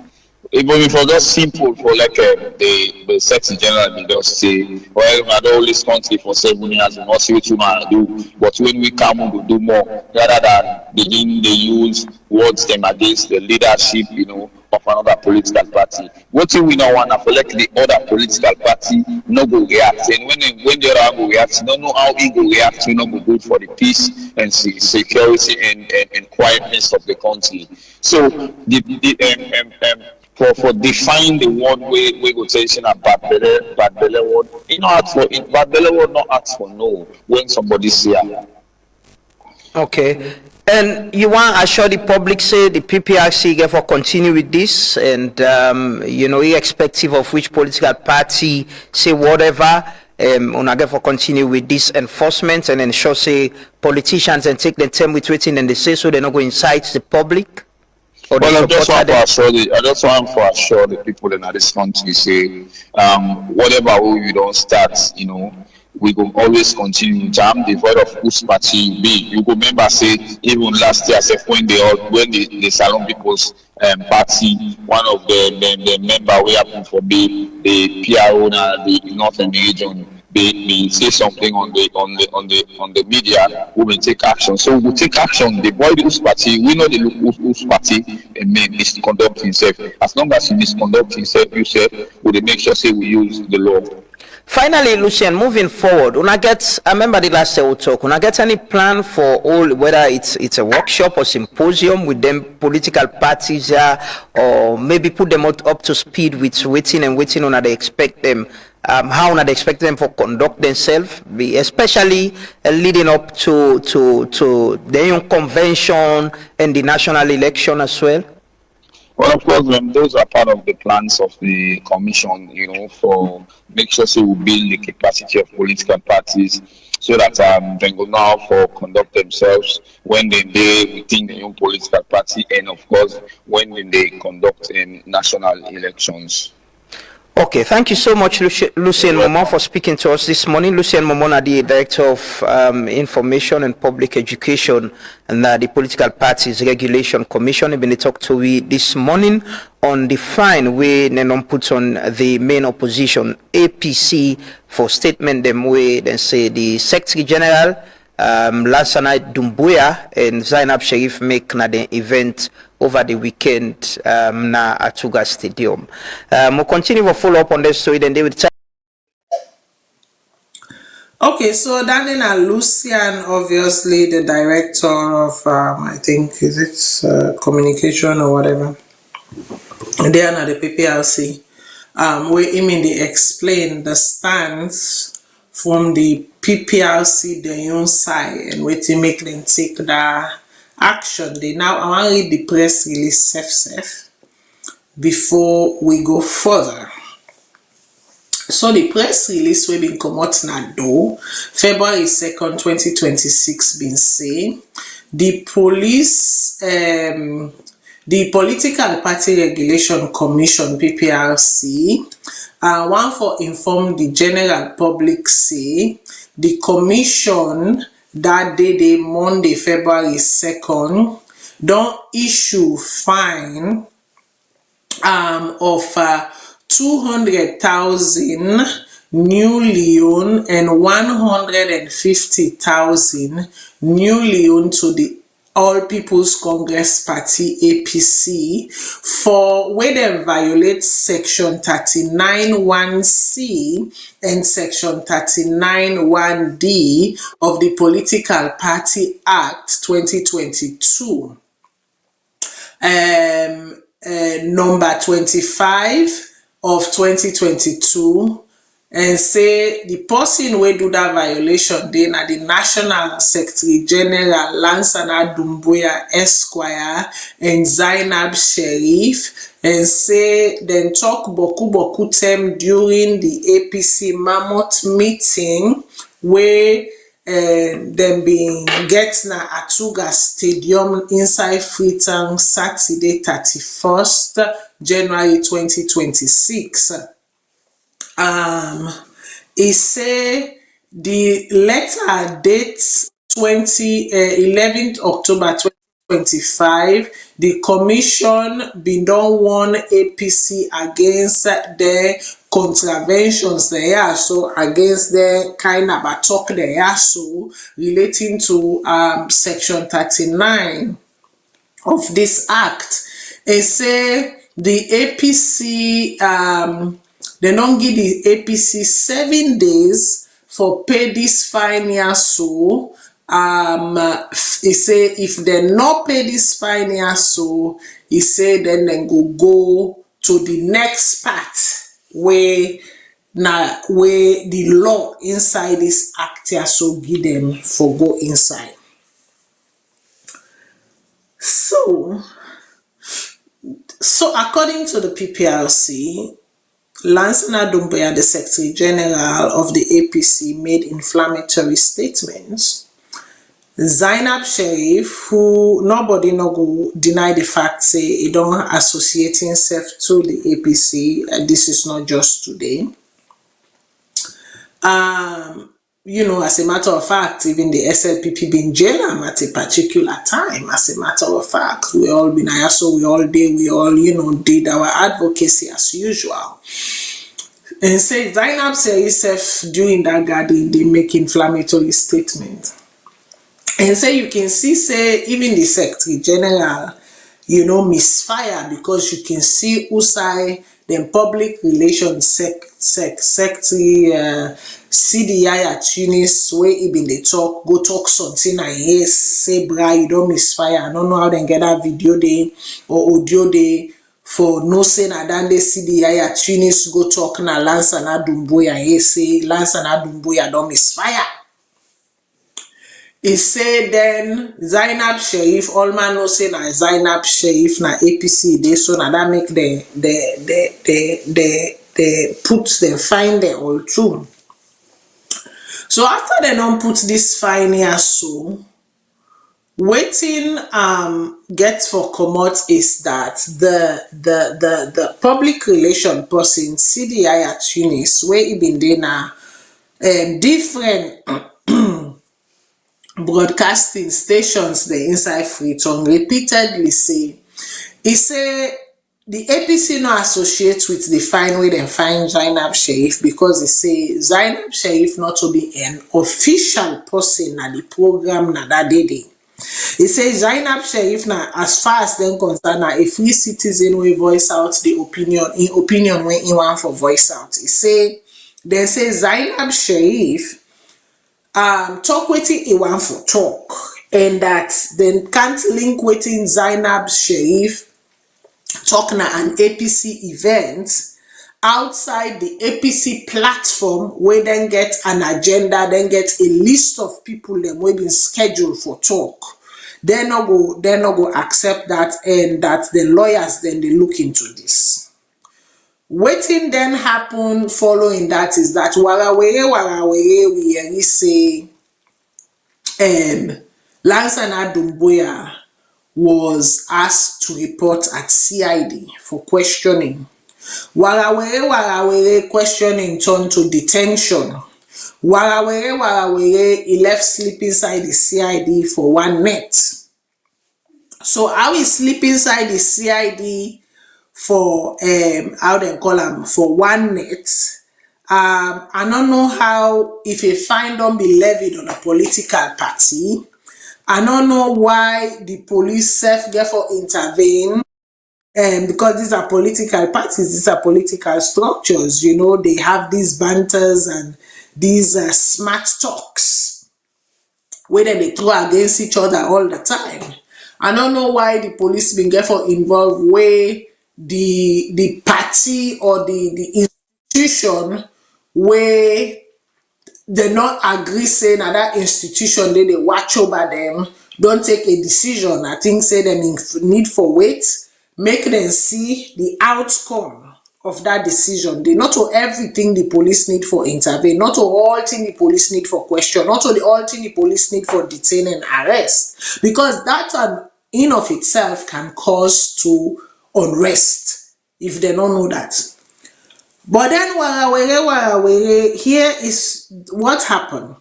Even if it was just simple for like the Secretary General, they just say, well, we had all this country for 7 years, we must see what you want to do. But when we come, we will do more, rather than begin they use words them against the leadership, of another political party. What do we not want to for like the other political party no go react? And when the other go react, you don't know how he go react, no go good for the peace and security and quietness of the country. So for define the word we go say a bad belly word. Bad belly word not ask for no when somebody say. Okay. And you want to assure the public, say the PPRC therefore continue with this, and irrespective of which political party say whatever, therefore continue with this enforcement and ensure say politicians and take the time with waiting and they say so they're not going to incite the public. Well, I just want to assure the people in this country, say, whatever way you don't start, we will always continue. Jam the void of whose party you be. You go remember, say, even last year, say, when the Salone People's party, one of the member we happen for be the PRO na the Northern region. They say something on the media, we will take action. So we will take action. The boy whose party, we know the whose party may misconduct himself. As long as he misconduct himself, you say we will make sure say we use the law. Finally, Lucien, moving forward, I remember the last year we talk, when I get any plan for all, whether it's a workshop or symposium with them political parties or maybe put them up to speed with waiting on they expect them, how they expect them to conduct themselves, especially leading up to the young convention and the national election as well? Well, of course, those are part of the plans of the commission, for make sure we build the capacity of political parties so that they go now for conduct themselves when they within the young political party and, of course, when they conduct national elections. Okay, thank you so much, Lucien Momon, for speaking to us this morning. Lucien Momon, the Director of Information and Public Education and the Political Parties Regulation Commission, have been talked to we this morning on the fine way Nenon puts on the main opposition, APC, for statement them way, then say the Secretary General, Lansana Dumbuya and Zainab Sharif make na the event over the weekend na Attougah Stadium. We'll continue to follow up on this story, then they will Okay, so Daniel Lucian, obviously the director of, I think, is it communication or whatever. They are not the PPRC. Where they explain the stance from the PPRC, their own side, and where to make them take the action. They now, I want to read the press release safe before we go further. So the press release will be come out now though, February 2nd, 2026 been saying the police, the Political Party Regulation Commission PPRC, one for inform the general public say the commission that day, Monday, February 2nd, don't issue fine of 200,000 new Leone and 150,000 new Leone to the All People's Congress Party APC for where they violate section 39(1)(c) and section 39(1)(d) of the Political Party Act 2022. Number 25 of 2022, and say the person wey do that violation dey na the National Secretary General Lansana Dumbuya Esquire and Zainab Sheriff, and say dem talk boku term during the APC Mammoth Meeting wey dem bin get na Attougah Stadium inside Freetown Saturday 31st January 2026. He say the letter dates 11th October 2025. The commission been don warn APC against the contraventions there, so against the kind of talk there, so relating to section 39 of this act. They say the APC they don't give the APC 7 days for pay this fine here, so he say if they not pay this fine here, so he say then they go to the next part where the law inside this act here, so give them for go inside. So according to the PPRC, Lansana Dumbuya, the Secretary General of the APC, made inflammatory statements. Zainab Sheriff, who nobody no go deny the fact, say he don't associate himself to the APC. This is not just today. You know, as a matter of fact, even the SLPP been jail at a particular time. As a matter of fact, we all been here, so we all did, did our advocacy as usual. And say Zainab say herself during that gathering, they make inflammatory statement. And say you can see, say even the Secretary General, misfire, because you can see Usai, the public relations secretary, CDI at Tunis, where he been they go talk something and yes, say bra, you don't misfire. I don't know how they get that video day or audio day for no saying I done the CDI at Tunis go talk na Lansana Dumbuya, yes, say Lansana Dumbuya don't misfire. He say then Zainab Sheriff, all man no say na Zainab Sheriff na APC they, so na that make they put them fine there all true. So after they don't put this fine here, so waiting get for comot is that the public relation person CDI at Tunis, where he been there now different broadcasting stations the inside Freetown repeatedly say, he say the APC no associate with the fine way they find Zainab Sheriff, because he say Zainab Sheriff not to be an official person at the program na that day. He say Zainab Sheriff na as far as them concerned na a free citizen will voice out the opinion when he want for voice out. He say they say Zainab Sheriff talk wetin he want for talk, and that then can't link wetin Zainab Sheriff talk na an APC event outside the APC platform, where then get an agenda, then get a list of people them wey been scheduled for talk. They no go accept that, and that the lawyers then they look into this. Wetin then happen following that is that warawere we hear say Lansana Dumbuya was asked to report at CID for questioning. Warawere questioning turned to detention. Warawere he left sleep inside the CID for 1 night. So how he sleep inside the CID for how they call him for 1 night? I don't know how, if a fine don't be levied on a political party. I don't know why the police therefore intervene, because these are political parties, these are political structures, they have these banters and these smart talks where they throw against each other all the time. I don't know why the police been therefore involved where the party or the institution where they not agree saying that that institution they watch over them, don't take a decision. I think say them need for wait, make them see the outcome of that decision. They not to everything the police need for intervene, not to all thing the police need for question, not to the all thing the police need for detain and arrest, because that in of itself can cause to unrest if they don't know that. But then here is what happened.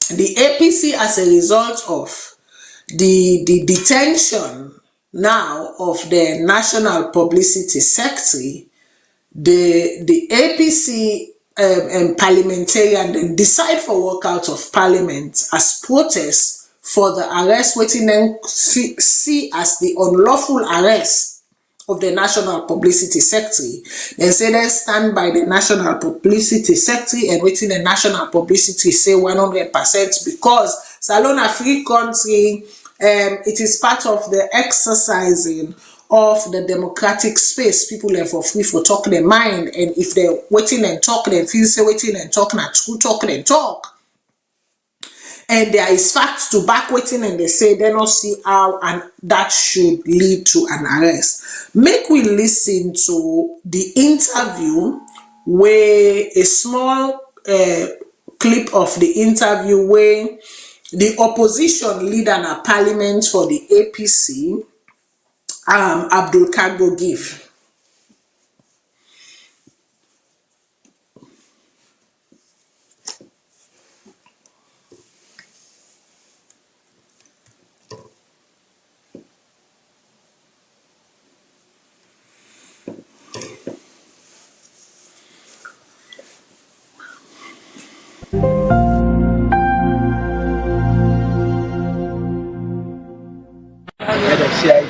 The APC, as a result of the detention now of the National Publicity Secretary, the APC parliamentarian then decide for walkout of parliament as protest for the arrest, waiting then see as the unlawful arrest of the National Publicity Secretary. They say they stand by the National Publicity Secretary and waiting the National Publicity say 100% because Salone a free country. It is part of the exercising of the democratic space. People are for free for talk their mind, and if they're waiting and talk, they feel say waiting and talk, not true talk and talk. And there is facts to back waiting, and they say they don't see how and that should lead to an arrest. Make we listen to the interview where a small clip of the interview where the opposition leader in a parliament for the APC, Abdul Kargbo, give. Head of CID.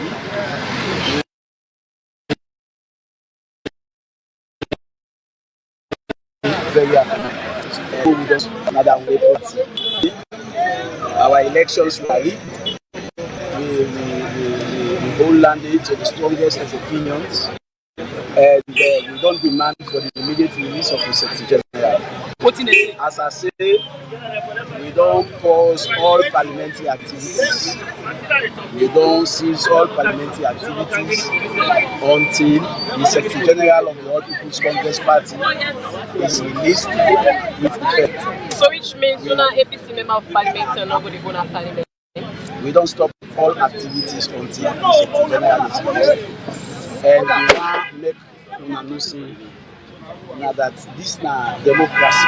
Very another way. Our elections were rigged. We all landed to the strongest of opinions, and we don't demand for the immediate release of the Secretary General. As I say, we don't pause all parliamentary activities. We don't cease all parliamentary activities until the Secretary General of the All People's Congress Party is released with effect. So which means you're not APC member of parliament and not going to go to parliament? We don't stop all activities until the Secretary General is released. And we want to make una say now that this is democracy.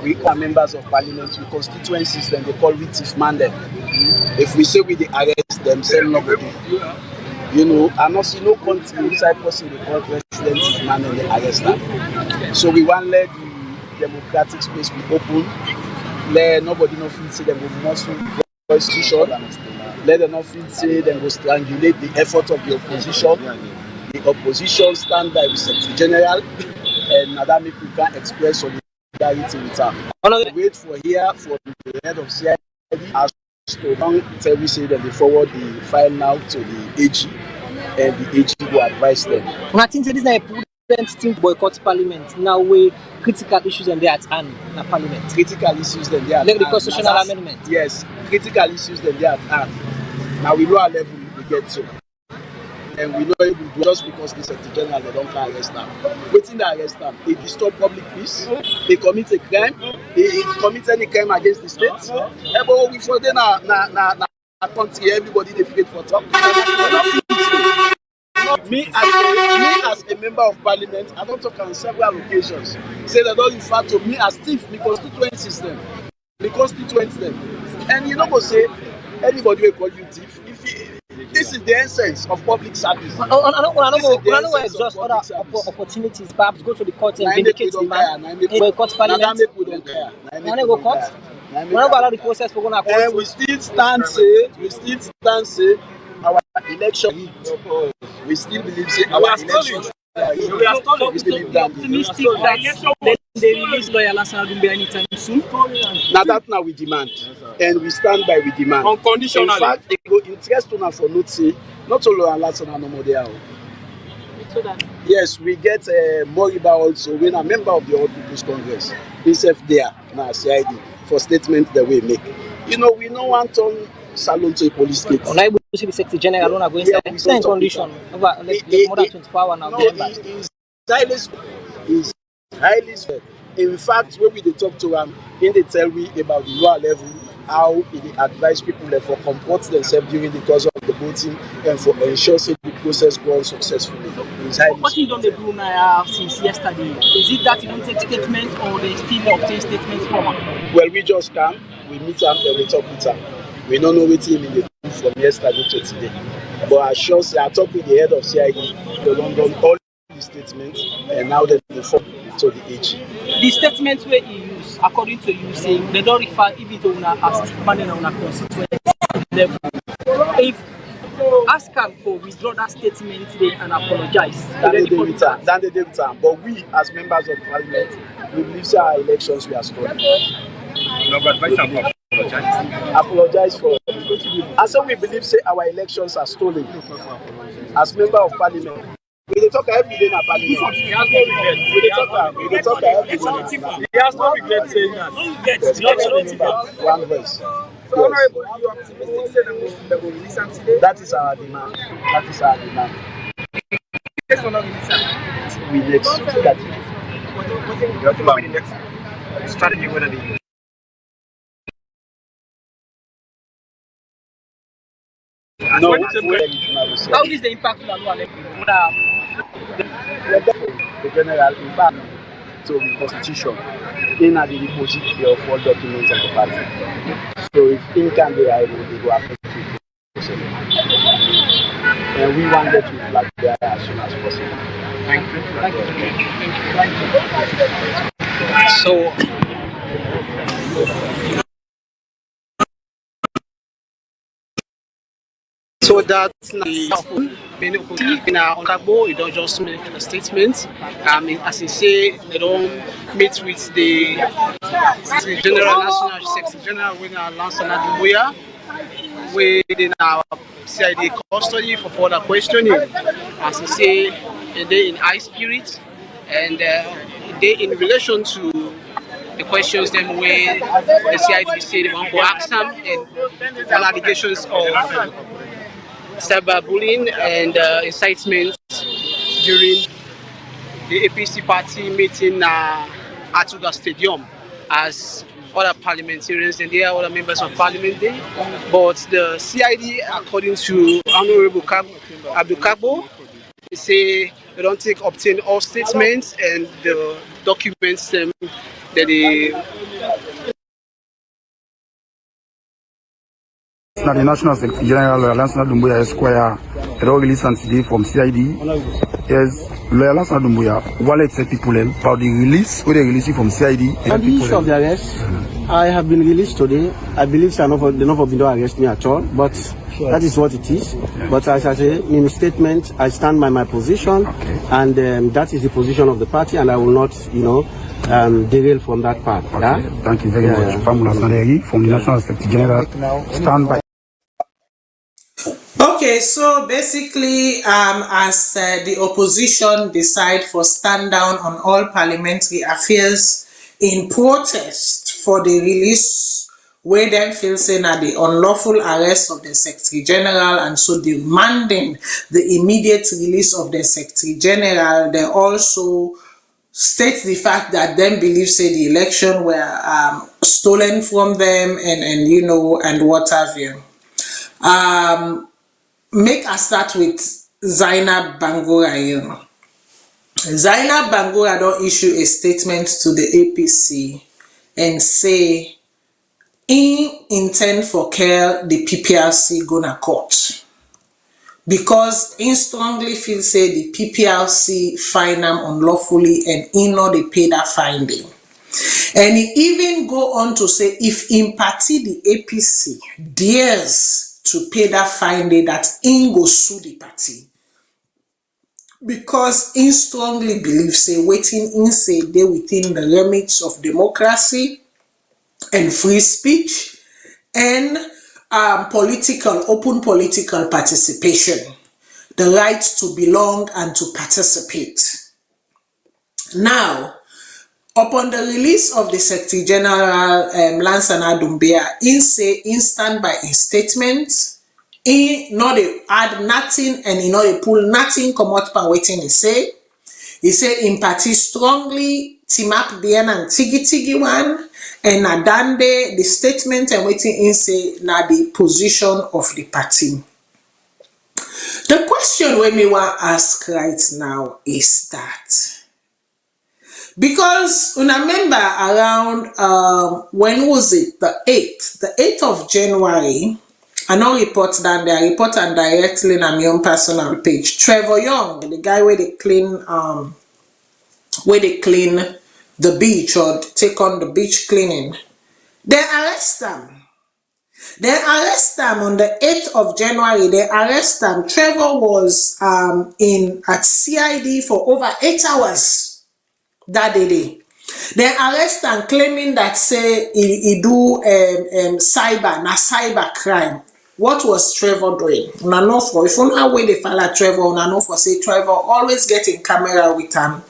We are members of parliament, we constituencies, then they call we thief man them. If we say we they arrest them, sell nobody. You know, I not see no country inside person they call president thief man and they arrest them. So we want to let the democratic space be open. Let nobody not feel say them go muscle constitution. Let them not feel say them go strangulate the effort of the opposition. The opposition stand by the Secretary General. And now that make we can express solidarity with her. Wait for here for the head of CID as to tell we say that they forward the file now to the AG, and the AG will advise them. I think this is a prudent thing to boycott parliament now where critical issues and they at hand in parliament. Critical issues then they at like the constitutional amendment. Yes, critical issues then they at hand. Now we know our level we get to. And we know it will just because the Secretary General they don't can arrest them. Waiting to arrest them, they disturb public peace, they commit a crime, they commit any crime against the state. But before then, country, everybody they afraid for talk. Me as a member of parliament, I don't talk on several occasions. Say they don't refer to me as thief, the constituencies them. And you know what say anybody will call you thief. This is the essence of public service. I don't exhaust other opportunities. Perhaps go to the court and vindicate the man. Boycott parliament. We don't care. Go court. We don't allow the process for going to court. And we still stand say our election. We still believe say our election. We are optimistic that they release lawyer Lansana Dumbuya anytime soon. Now that now we demand, and we stand by we demand. Unconditionally. In fact, it go interest to now for not say not only Lansana no more there. So that yes, we get Moriba also when a member of the All People's Congress. He's there now CID for statement that we make. You know, we don't want to Salone to a police state. Unable to see the Secretary General alone going to stay in condition over more than 24 hours now. He's highly spread. In fact, when we talk to him, they tell me about the lower level, how he advise people for comport themselves during the course of the voting and for ensure that the process goes successfully. What you don't do now since yesterday? Is it that you don't take statements or they still obtain statements from him? Well, we just come, we meet him, and we talk with him. We don't know what him in the do from yesterday to today. But I sure say I talk with the head of CID, the London, all the statements, and now they form to the AG. The statements where you use, according to you, saying they don't refer even to una as manning on a constituent level. If ask them for withdraw that statement then and apologize. Then they do return. But we, as members of parliament, we believe our elections were stolen. Apologize for. And so we believe our elections are stolen. As member of parliament. We talk every day in parliament. He has no regret. We talk every day. He has no regret saying that. One voice. So, Honorable, you are optimistic that will release him today? That is our demand. Yes or not release him? We execute that. What the next strategy going to be? No, how is the impact on the general impact to the constitution in the repository of all documents of the party. So if in can be able to go after it, and we want that to flag there as soon as possible. Thank you. So that's Kargbo, you don't just make a statement. As you say, they don't meet with the Secretary General with Lansana Dumbuya, within our CID custody for further questioning. As you say, they in high spirit, and they in relation to the questions them where the CID say they want to ask them and all allegations of cyberbullying and incitement during the APC party meeting at Attougah Stadium, as other parliamentarians and there are other members of parliament there. But the CID, according to Honorable Abdul Kargbo, they say they don't obtain all statements and the documents that they. Now the National Secretary General Lansana Dumbuya Esquire released today from CID. Yes, Lansana Dumbuya wanted to people about the release, where they release it from CID. On the issue of the arrest, I have been released today. I believe they never been to arrest me at all, but that is what it is. But as I say in the statement, I stand by my position, and that is the position of the party, and I will not, derail from that part. Okay. Thank you very much. From the National Secretary General, stand by. Okay, so basically, as the opposition decide for stand down on all parliamentary affairs in protest for the release, where them feel saying that the unlawful arrest of the Secretary General, and so demanding the immediate release of the Secretary General, they also state the fact that them believe say the election were stolen from them and what have you. Make us start with Zainab Bangura. Zainab Bangura don't issue a statement to the APC and say he intend for care the PPRC gonna court because he strongly feel say the PPRC fine them unlawfully and he know they pay that finding. And he even go on to say if in party the APC dares to pay that finding, that in go sue the party, because he strongly believes say waiting in say they within the limits of democracy and free speech and open political participation. the right to belong and to participate. Now, upon the release of the Secretary General Lansana Dumbuya, in stand by in statement, he not add nothing and he not pull nothing come out by waiting he say. He said in party strongly team up bien and tigi one and adande the statement and waiting in say na the position of the party. The question we may want to ask right now is that because when I remember around when was it, the 8th of January, I know report down there, I report and directly on my own personal page. Trevor Young, the guy where they clean the beach or take on the beach cleaning, they arrest them. They arrest them on the 8th of January. They arrest them. Trevor was at CID for over 8 hours that day. They arrest and claiming that say he do cyber crime. What was Trevor doing? Una know for if you know where they follow Trevor, una know for say Trevor always getting camera with him,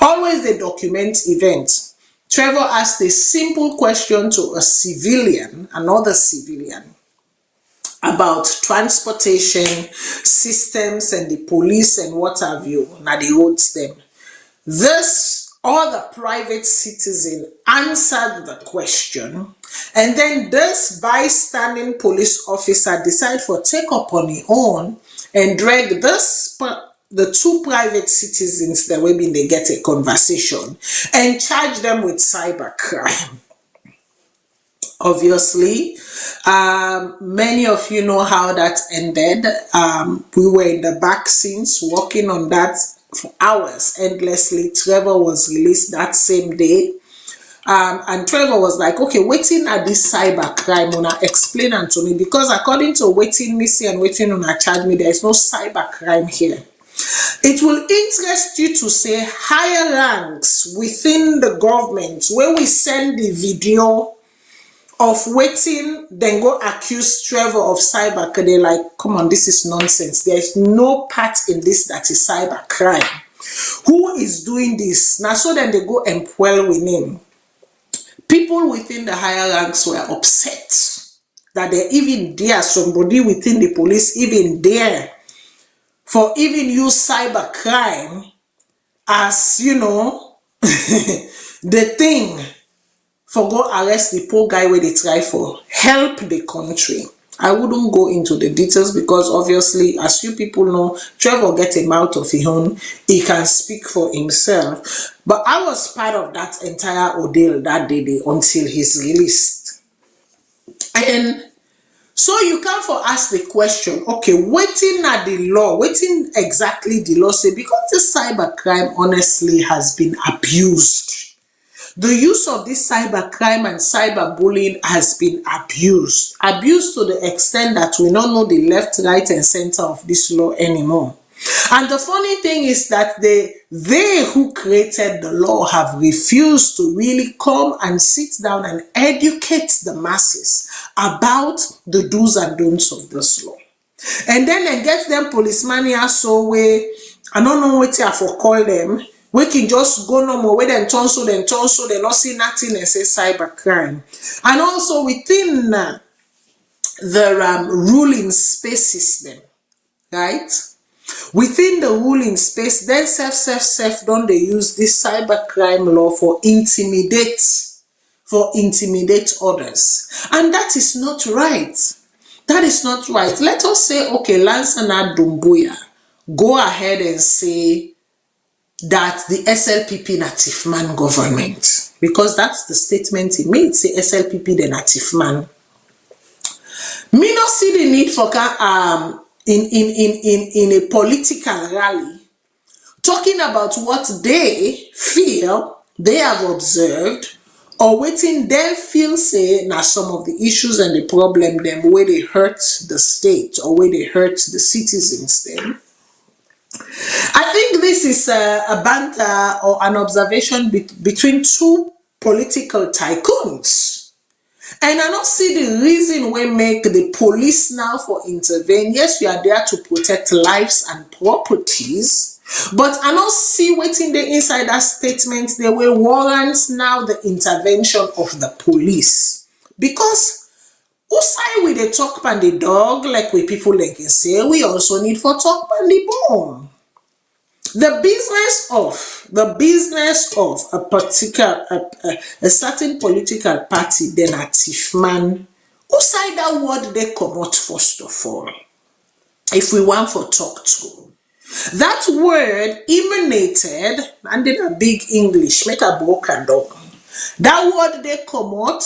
always they document events. Trevor asked a simple question to a civilian, another civilian, about transportation systems and the police and what have you. Now they hold them. This other private citizen answered the question, and then this bystanding police officer decided for take upon his own and drag the two private citizens that way been they get a conversation and charge them with cyber crime. Obviously, many of you know how that ended. We were in the back scenes working on that for hours endlessly. Trevor was released that same day. And Trevor was like, okay, waiting at this cyber crime, una explain it to me, because according to waiting me see and waiting una charge me, there is no cyber crime here. It will interest you to say higher ranks within the government where we send the video of waiting, then go accuse Trevor of cyber, because they're like, come on, this is nonsense. There is no part in this that is cyber crime. Who is doing this? Now, so then they go and quell with him. People within the higher ranks were upset that they even dare somebody within the police even dare for even use cyber crime as, you know, the thing for go arrest the poor guy where they try for help the country. I wouldn't go into the details because obviously, as you people know, Trevor get a mouth of his own. He can speak for himself. But I was part of that entire ordeal that day until he's released. And so you can for ask the question, okay, waiting at the law, waiting exactly the law say, because this cyber crime honestly has been abused. The use of this cyber crime and cyber bullying has been abused to the extent that we don't know the left, right, and center of this law anymore. And the funny thing is that they who created the law have refused to really come and sit down and educate the masses about the do's and don'ts of this law. And then they get them policemen here so way, I don't know what I for call them, we can just go no more, then turn so, they not see nothing and say cyber crime. And also within the ruling space system, right? Within the ruling space, then self, don't they use this cyber crime law for intimidate others. And that is not right. That is not right. Let us say, okay, Lansana Dumbuya, go ahead and say that the SLPP native man government, because that's the statement he made, say SLPP the native man. Me not see the need for in a political rally talking about what they feel they have observed or waiting them feel say now some of the issues and the problem them where they hurt the state or where they hurt the citizens them. I think this is a banter or an observation between two political tycoons. And I don't see the reason we make the police now for intervene. Yes, we are there to protect lives and properties, but I don't see waiting the inside that statement there were warrants now the intervention of the police. Because who say we they talk pan the dog like we people like say, we also need for talk pan the bone. The business of a particular, a certain political party, then a thief man, who side that word they come out first of all, if we want for talk to. That word emanated, and then a big English, make a broken down. That word they come out,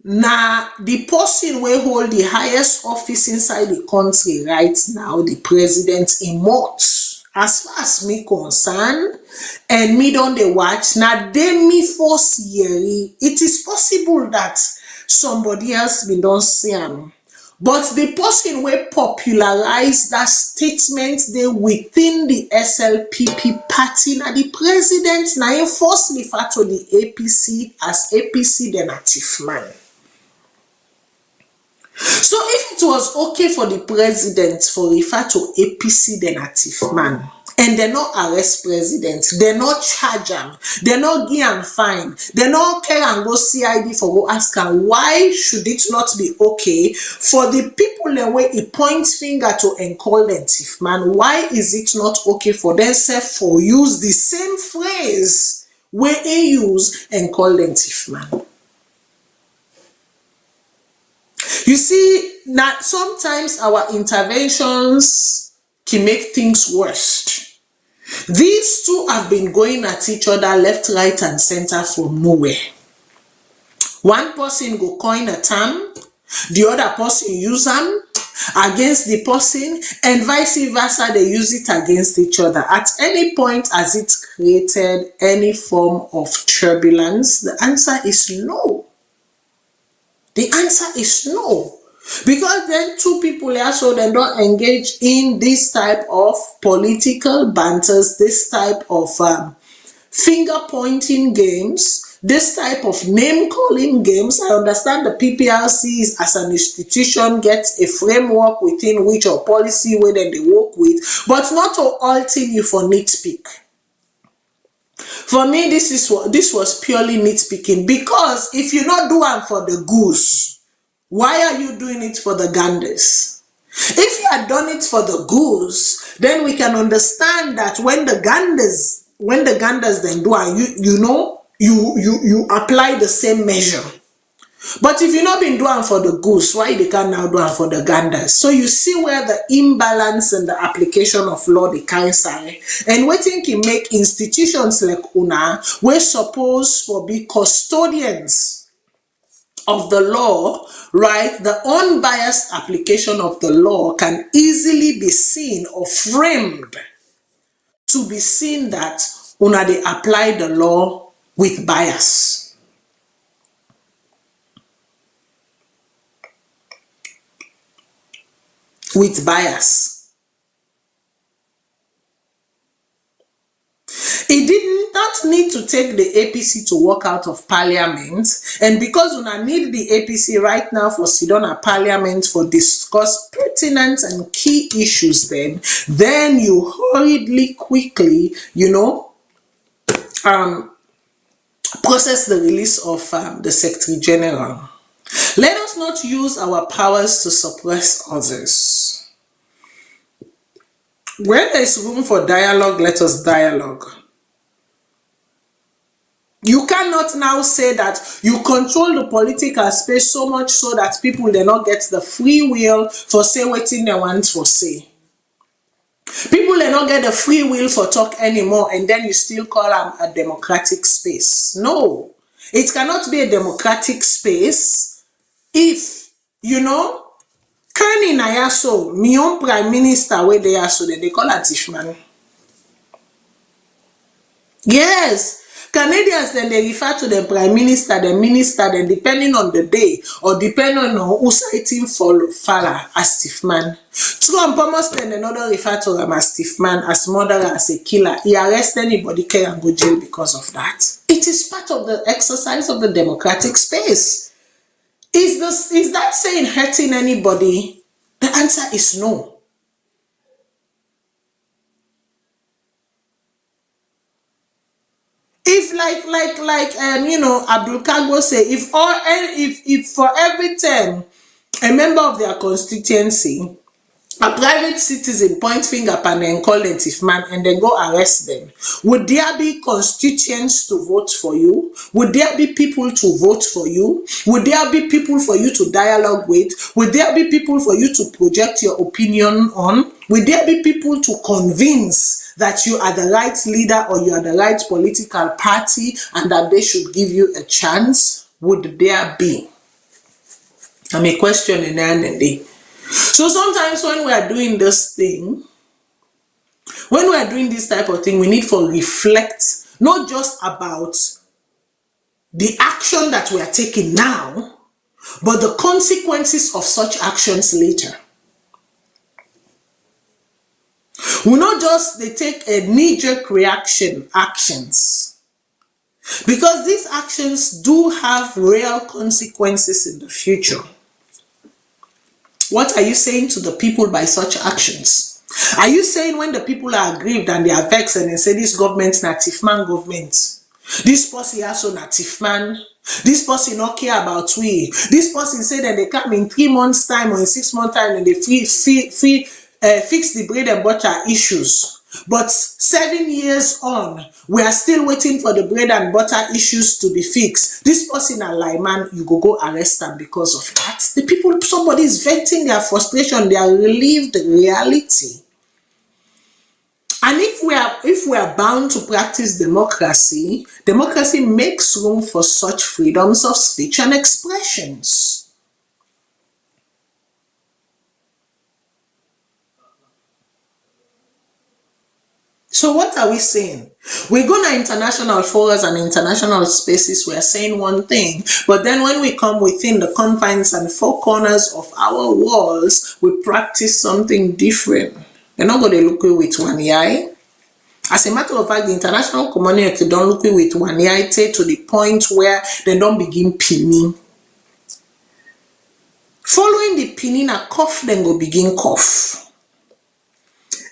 now the person will hold the highest office inside the country right now, the president in Mott. As far as me concerned, and me don dey watch, now they me force yeri. It is possible that somebody else been done see am. But the person will popularize that statement they within the SLPP party, now the president now force refer to the APC as APC then a thief man. So if it was okay for the president for refer to APC then a thief man, and they not arrest president, they not charge him, they not give him fine, they not care and go CID for go ask him, why should it not be okay for the people the way he points finger to and call them thief man? Why is it not okay for themselves for use the same phrase where he use and call them thief man? You see, now sometimes our interventions can make things worse. These two have been going at each other left, right, and center from nowhere. One person go coin a term, the other person use them against the person, and vice versa, they use it against each other. At any point has it created any form of turbulence? The answer is no. The answer is no. Because then two people here, so they don't engage in this type of political banters, this type of finger pointing games, this type of name calling games. I understand the PPRC is, as an institution, gets a framework within which or policy where they work with, but not to alter you for nitpick. For me, this was purely nitpicking, because if you not do it for the goose, why are you doing it for the ganders? If you had done it for the goose, then we can understand that when the ganders then do it, you apply the same measure. But if you've not been doing for the goose, why they can now do it for the ganders? So you see where the imbalance in the application of law the cancer, and waiting can make institutions like UNA, we're supposed to be custodians of the law, right? The unbiased application of the law can easily be seen or framed to be seen that UNA they apply the law with bias. With bias. It did not need to take the APC to walk out of parliament, and because we need the APC right now for sit down at parliament for discuss pertinent and key issues, then you hurriedly, quickly, process the release of the Secretary General. Let us not use our powers to suppress others. Where there is room for dialogue, let us dialogue. You cannot now say that you control the political space so much so that people do not get the free will for say what they want for say. People do not get the free will for talk anymore, and then you still call them a democratic space. No, it cannot be a democratic space if, Kani Nayaso, my own prime minister, where they are, so they call her Tishman. Yes. Canadians then they refer to the prime minister, the minister, then depending on the day or depending on who's citing for Fala as stiff man. Trump almost then another refer to him as stiff man, as murderer, as a killer. He arrests anybody can go jail because of that. It is part of the exercise of the democratic space. Is that saying hurting anybody? The answer is no. If Abdul Kargbo say, if for every 10 a member of their constituency, a private citizen point finger and then call them thief man and then go arrest them, would there be constituents to vote for you? Would there be people to vote for you? Would there be people for you to dialogue with? Would there be people for you to project your opinion on? Would there be people to convince that you are the right leader or you are the right political party and that they should give you a chance? Would there be? I'm a question in the end of the day. So sometimes when we are doing this thing, when we are doing this type of thing, we need to reflect not just about the action that we are taking now, but the consequences of such actions later. We not just they take a knee-jerk reaction actions, because these actions do have real consequences in the future. What are you saying to the people by such actions? Are you saying when the people are aggrieved and they are vexed and they say this government na thief man government, this person also na thief man, this person not care about we, this person say that they come in 3 months time or in 6 months time and they fix the bread and butter issues, but 7 years on we are still waiting for the bread and butter issues to be fixed. This person a lie man, you go arrest them because of that. The people, somebody is venting their frustration, their relieved reality. And if we are bound to practice democracy, democracy makes room for such freedoms of speech and expressions. So what are we saying? We go to international forums and international spaces, we are saying one thing, but then when we come within the confines and four corners of our walls, we practice something different. They're not going to look with one eye. As a matter of fact, the international community don't look with one eye to the point where they don't begin pinning. Following the pinning, a cough, then go begin cough.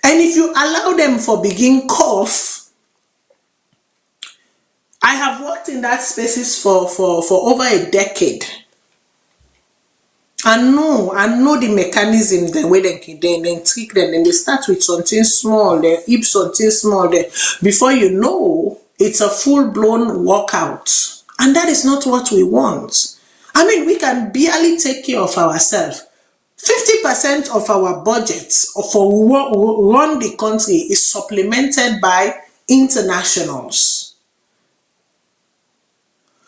And if you allow them for begin cough, I have worked in that spaces for over a decade. I know the mechanism, the way they trick them, and they start with something small, they heap something small there. Before you know, it's a full-blown workout. And that is not what we want. I mean, we can barely take care of ourselves. 50% of our budget for run the country is supplemented by internationals.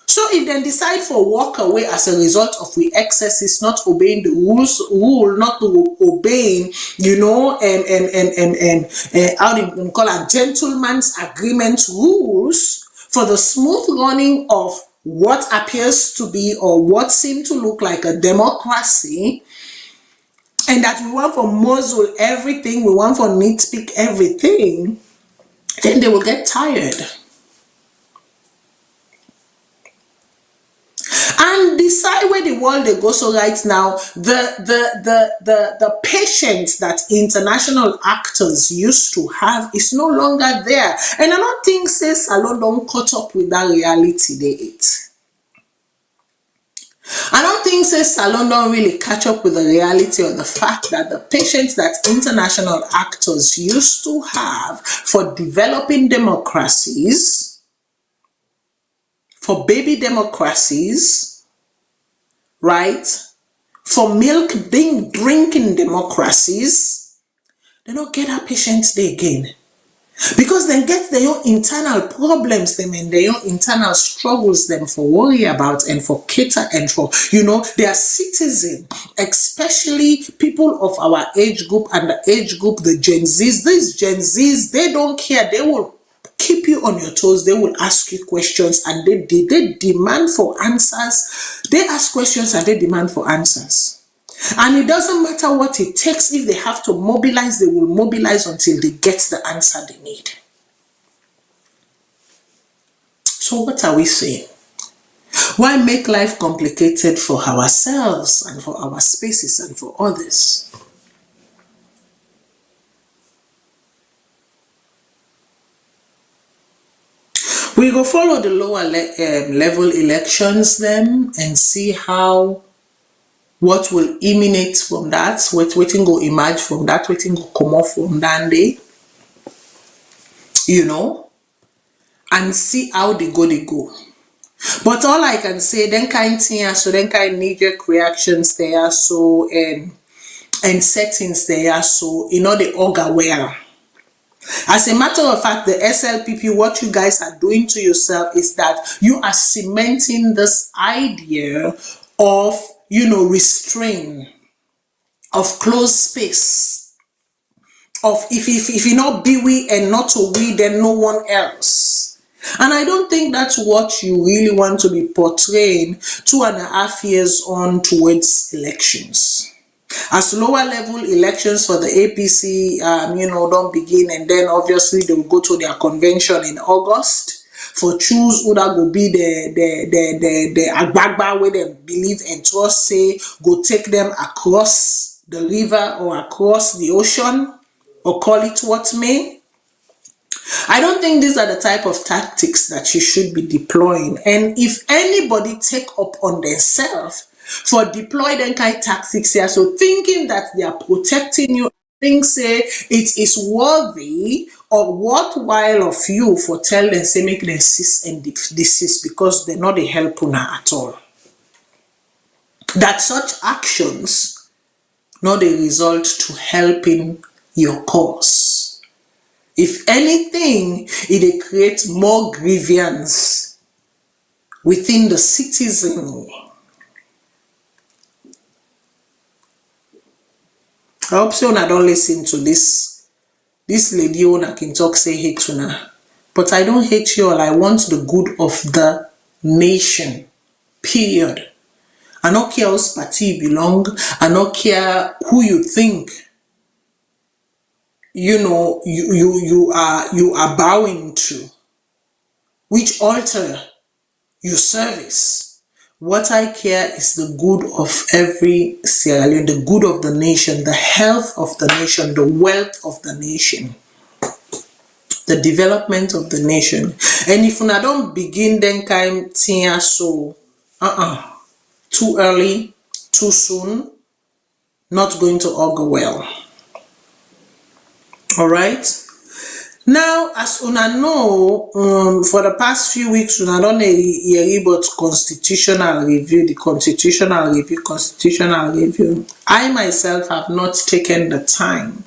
So if they decide for walk away as a result of we excesses, not obeying the rule, not obeying, how do you call it, gentleman's agreement rules for the smooth running of what appears to be or what seems to look like a democracy, and that we want for muzzle everything, we want for nitpick everything, then they will get tired. And decide where the world they go. So right now, the patience that international actors used to have is no longer there. And I don't think say Salone don't caught up with that reality they eat. I don't think say Salone don't really catch up with the reality of the fact that the patience that international actors used to have for developing democracies, for baby democracies, right? For milk drinking democracies, they don't get that patience there again. Because they get their own internal problems, them and their own internal struggles, them for worry about and for cater and for, their citizens, especially people of our age group and the age group, the Gen Zs. These Gen Zs, they don't care. They will keep you on your toes. They will ask you questions and they demand for answers. They ask questions and they demand for answers. And it doesn't matter what it takes. If they have to mobilize, they will mobilize until they get the answer they need. So what are we saying? Why make life complicated for ourselves and for our spaces and for others? We go follow the lower level elections then and see how what will emanate from that, what go emerge from that, what go come off from that day, you know, and see how they go. But all I can say, then kind thing, so then kind knee-jerk reactions there, so and settings there, so you know they all go well. As a matter of fact, the SLPP, what you guys are doing to yourself is that you are cementing this idea of, you know, restraint, of closed space, of if you not be we and not to we, then no one else. And I don't think that's what you really want to be portraying 2.5 years on towards elections. As lower level elections for the APC, you know, don't begin, and then obviously they will go to their convention in August for choose who that will be the agbagba where they believe and trust say go take them across the river or across the ocean or call it what may. I don't think these are the type of tactics that you should be deploying. And if anybody take up on themselves for deploy them kind of tactics here, so thinking that they are protecting you, think say it is worthy or worthwhile of you for tell them say make them cease and desist because they're not a helper at all. That such actions not a result to helping your cause. If anything, it creates more grievance within the citizenry. I hope so I don't listen to this lady who can talk say hate una. But I don't hate you all. I want the good of the nation. Period. I don't care whose party you belong. I don't care who you think, you know, you are bowing to. Which altar you service. What I care is the good of every Sierra Leone, the good of the nation, the health of the nation, the wealth of the nation, the development of the nation. And if I don't begin then kind of so too early, too soon, not going to augur well. All right. Now, as una know, for the past few weeks, una don't hear about constitutional review, the constitutional review. I myself have not taken the time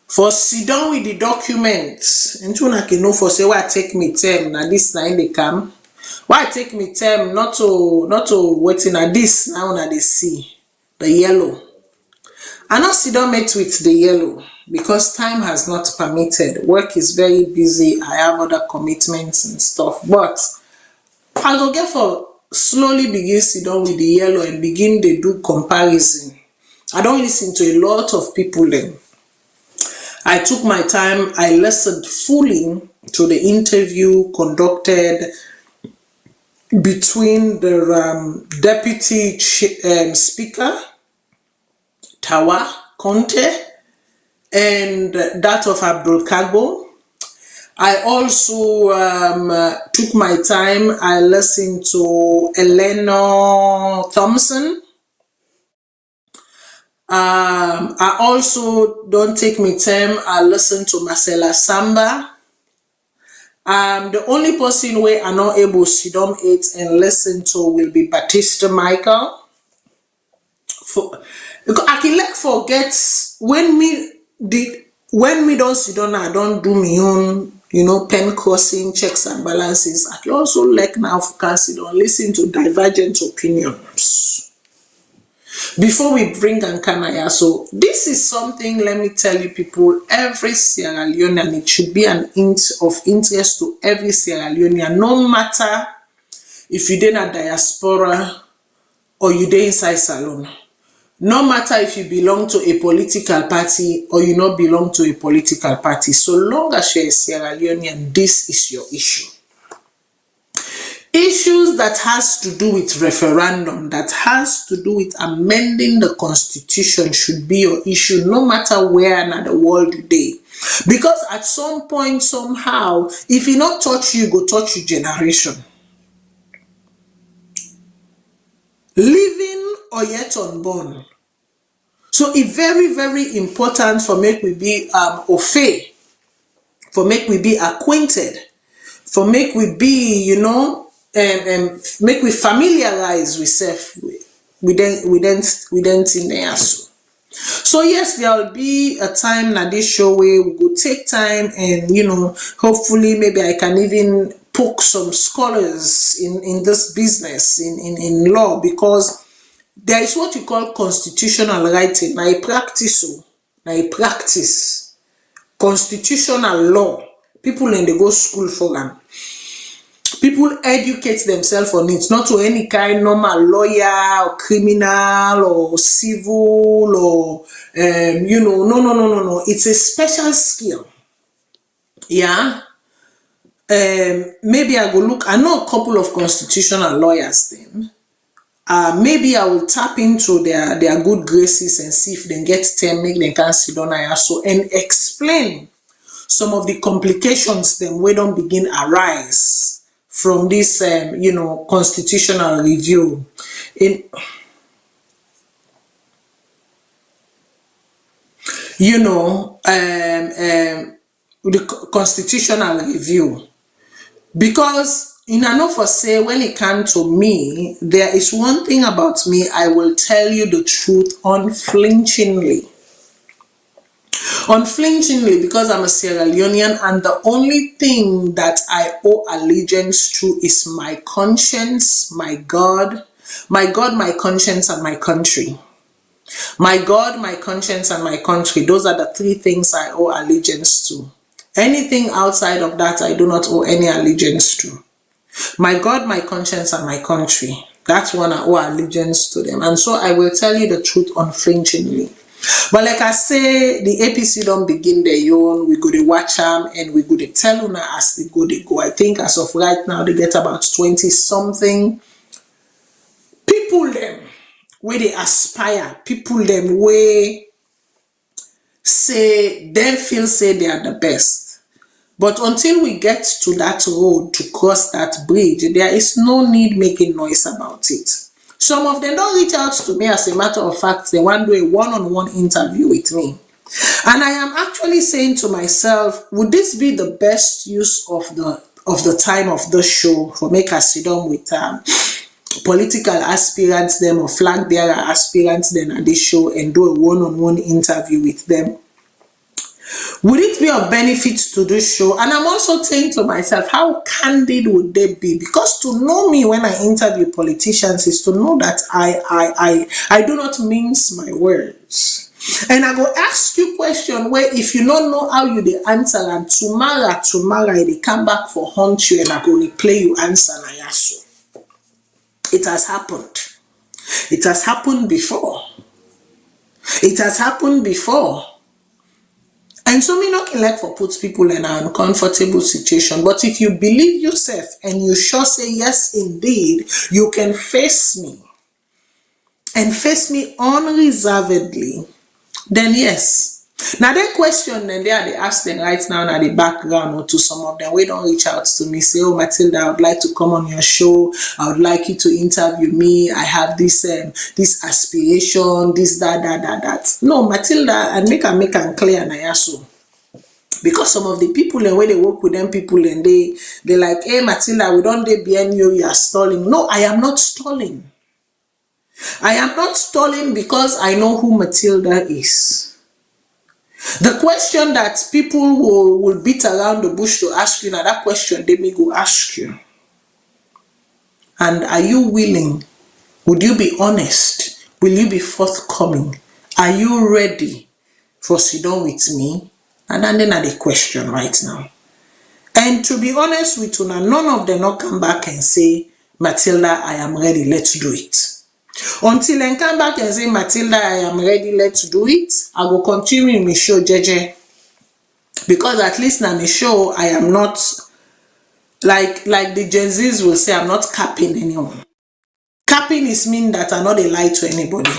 for sit down with the documents. And una can know for say why take me time now this now they come. Why take me time not to waiting at this now na they see the yellow. I not sit down met with the yellow because time has not permitted. Work is very busy. I have other commitments and stuff. But I go get for slowly begin sit down with the yellow and begin to do comparison. I don't listen to a lot of people then. I took my time. I listened fully to the interview conducted between the deputy speaker, Tawa Conte, and that of Abdul Kargbo. I also took my time. I listened to Leone Thompson. I also don't take me time. I listened to Marcella Samba. The only person where I'm not able to sit down it and listen to will be Batista Michael. I can like forget when me don't sit down, I don't do my own, you know, pen crossing, checks and balances. I can also like now can sit down, listen to divergent opinions before we bring Ankanaya. So this is something, let me tell you people, every Sierra Leonean, it should be an of interest to every Sierra Leonean, no matter if you're in a diaspora or you're inside Salone. No matter if you belong to a political party or you not belong to a political party, so long as you're a Sierra Leonean, this is your issue. Issues that has to do with referendum, that has to do with amending the constitution should be your issue, no matter where in the world today. Because at some point, somehow, if it not touch you, go touch your generation. Living or yet unborn. So it's very, very important for make we be au fait, for make we be acquainted, for make we be, you know, make we familiarize with them in there. So yes, there will be a time na this show where we go take time and, you know, hopefully maybe I can even poke some scholars in this business, in law, because there is what you call constitutional writing. Now a practice. Constitutional law. People in the go school for them. People educate themselves on it, not to any kind normal lawyer or criminal or civil or you know, no. It's a special skill. Yeah. Maybe I go look. I know a couple of constitutional lawyers then. Maybe I will tap into their good graces and see if they get time, make them can sit down and explain some of the complications them we don't begin arise from this, you know, constitutional review. The constitutional review, because in enough for say when it comes to me, there is one thing about me, I will tell you the truth unflinchingly. Unflinchingly, because I'm a Sierra Leonean, and the only thing that I owe allegiance to is my conscience, my God, my conscience, and my country. My God, my conscience, and my country. Those are the three things I owe allegiance to. Anything outside of that, I do not owe any allegiance to. My God, my conscience, and my country. That's one I owe allegiance to them. And so I will tell you the truth unflinchingly. But like I say, the APC don't begin their own. We go to watch them and we go to tell them as they go. I think as of right now, they get about 20-something people them where they aspire. People them where say, them feel say they are the best. But until we get to that road to cross that bridge, there is no need making noise about it. Some of them don't reach out to me. As a matter of fact, they want to do a one-on-one interview with me. And I am actually saying to myself, would this be the best use of the time of the show for make us sit down with political aspirants them or flag bearer aspirants then at this show and do a one-on-one interview with them? Would it be of benefit to this show? And I'm also saying to myself, how candid would they be? Because to know me when I interview politicians is to know that I do not mince my words. And I go ask you question where if you don't know how you the answer, and tomorrow they come back for hunt you and I go replay you answer na yaso. It has happened. It has happened before. It has happened before. And so me not can like for put people in an uncomfortable situation. But if you believe yourself and you sure say yes indeed, you can face me. And face me unreservedly, then yes. Now that question then they ask them right now in the background, or to some of them, we don't reach out to me, say, oh Matilda, I would like to come on your show. I would like you to interview me. I have this this aspiration, this, that. No, Matilda, and make them clear and I so. Because some of the people and when they work with them people and they like, hey Matilda, we don't be you are stalling. No, I am not stalling. I am not stalling because I know who Matilda is. The question that people will beat around the bush to ask you, now that question they may go ask you. And are you willing? Would you be honest? Will you be forthcoming? Are you ready for sit down with me? And then the question right now. And to be honest with you, none of them not come back and say, Matilda, I am ready, let's do it. Until they come back and say, Matilda, I am ready, let's do it, I will continue in my show, JJ. Because at least now my show, I am not like the Gen Zs will say, I'm not capping anyone. Capping is mean that I not a lie to anybody.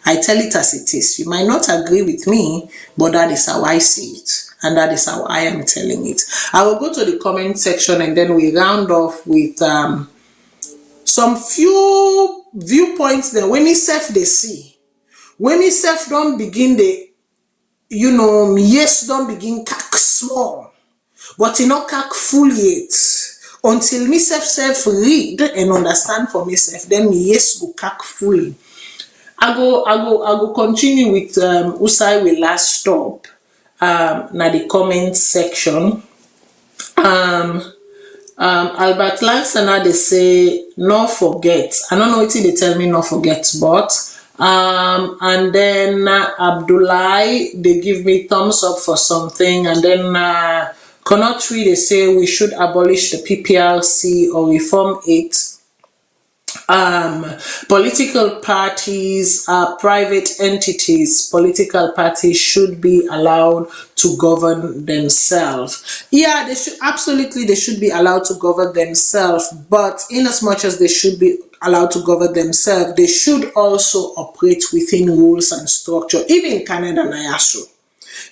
I tell it as it is. You might not agree with me, but that is how I see it. And that is how I am telling it. I will go to the comment section and then we round off with some few viewpoints that when itself they see. When itself don't begin the, yes, don't begin cack small. But you not cack full yet. Until me self read and understand for myself, then me yes go cack fully. I go continue with Usai will last stop na the comment section. Albert Lansana they say no forget. I don't know what they tell me no forget, but and then Abdullah they give me thumbs up for something, and then Conotry they say we should abolish the PPRC or reform it. Political parties are private entities. Political parties should be allowed to govern themselves. Yeah, they should be allowed to govern themselves, but in as much as they should be allowed to govern themselves, they should also operate within rules and structure. Even Canada and IASU.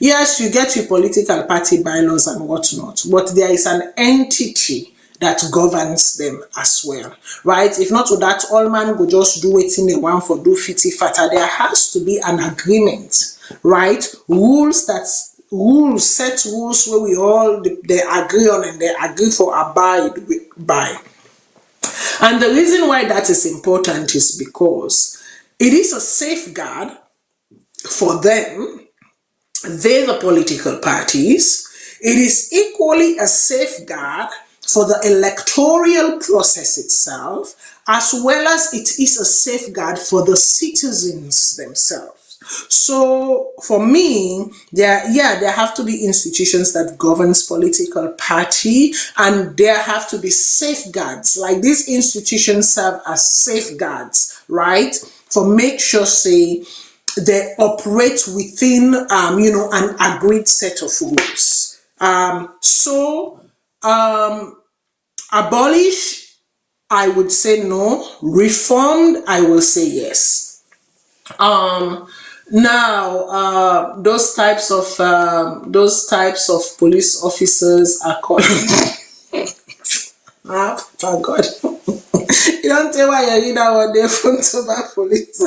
Yes, you get your political party bylaws and whatnot, but there is an entity that governs them as well, right? If not to that, all man go just do it in the one for do fitty fatter. There has to be an agreement, right? Set rules where we all they agree on and they agree for abide by. And the reason why that is important is because it is a safeguard for them. They're the political parties. It is equally a safeguard for the electoral process itself, as well as it is a safeguard for the citizens themselves. So for me, there have to be institutions that governs political party, and there have to be safeguards. Like these institutions serve as safeguards, right? For make sure say they operate within an agreed set of rules. Abolish, I would say no. Reformed, I will say yes. Now, those types of police officers are called. Oh God! You don't tell why you read that one day from Toba police.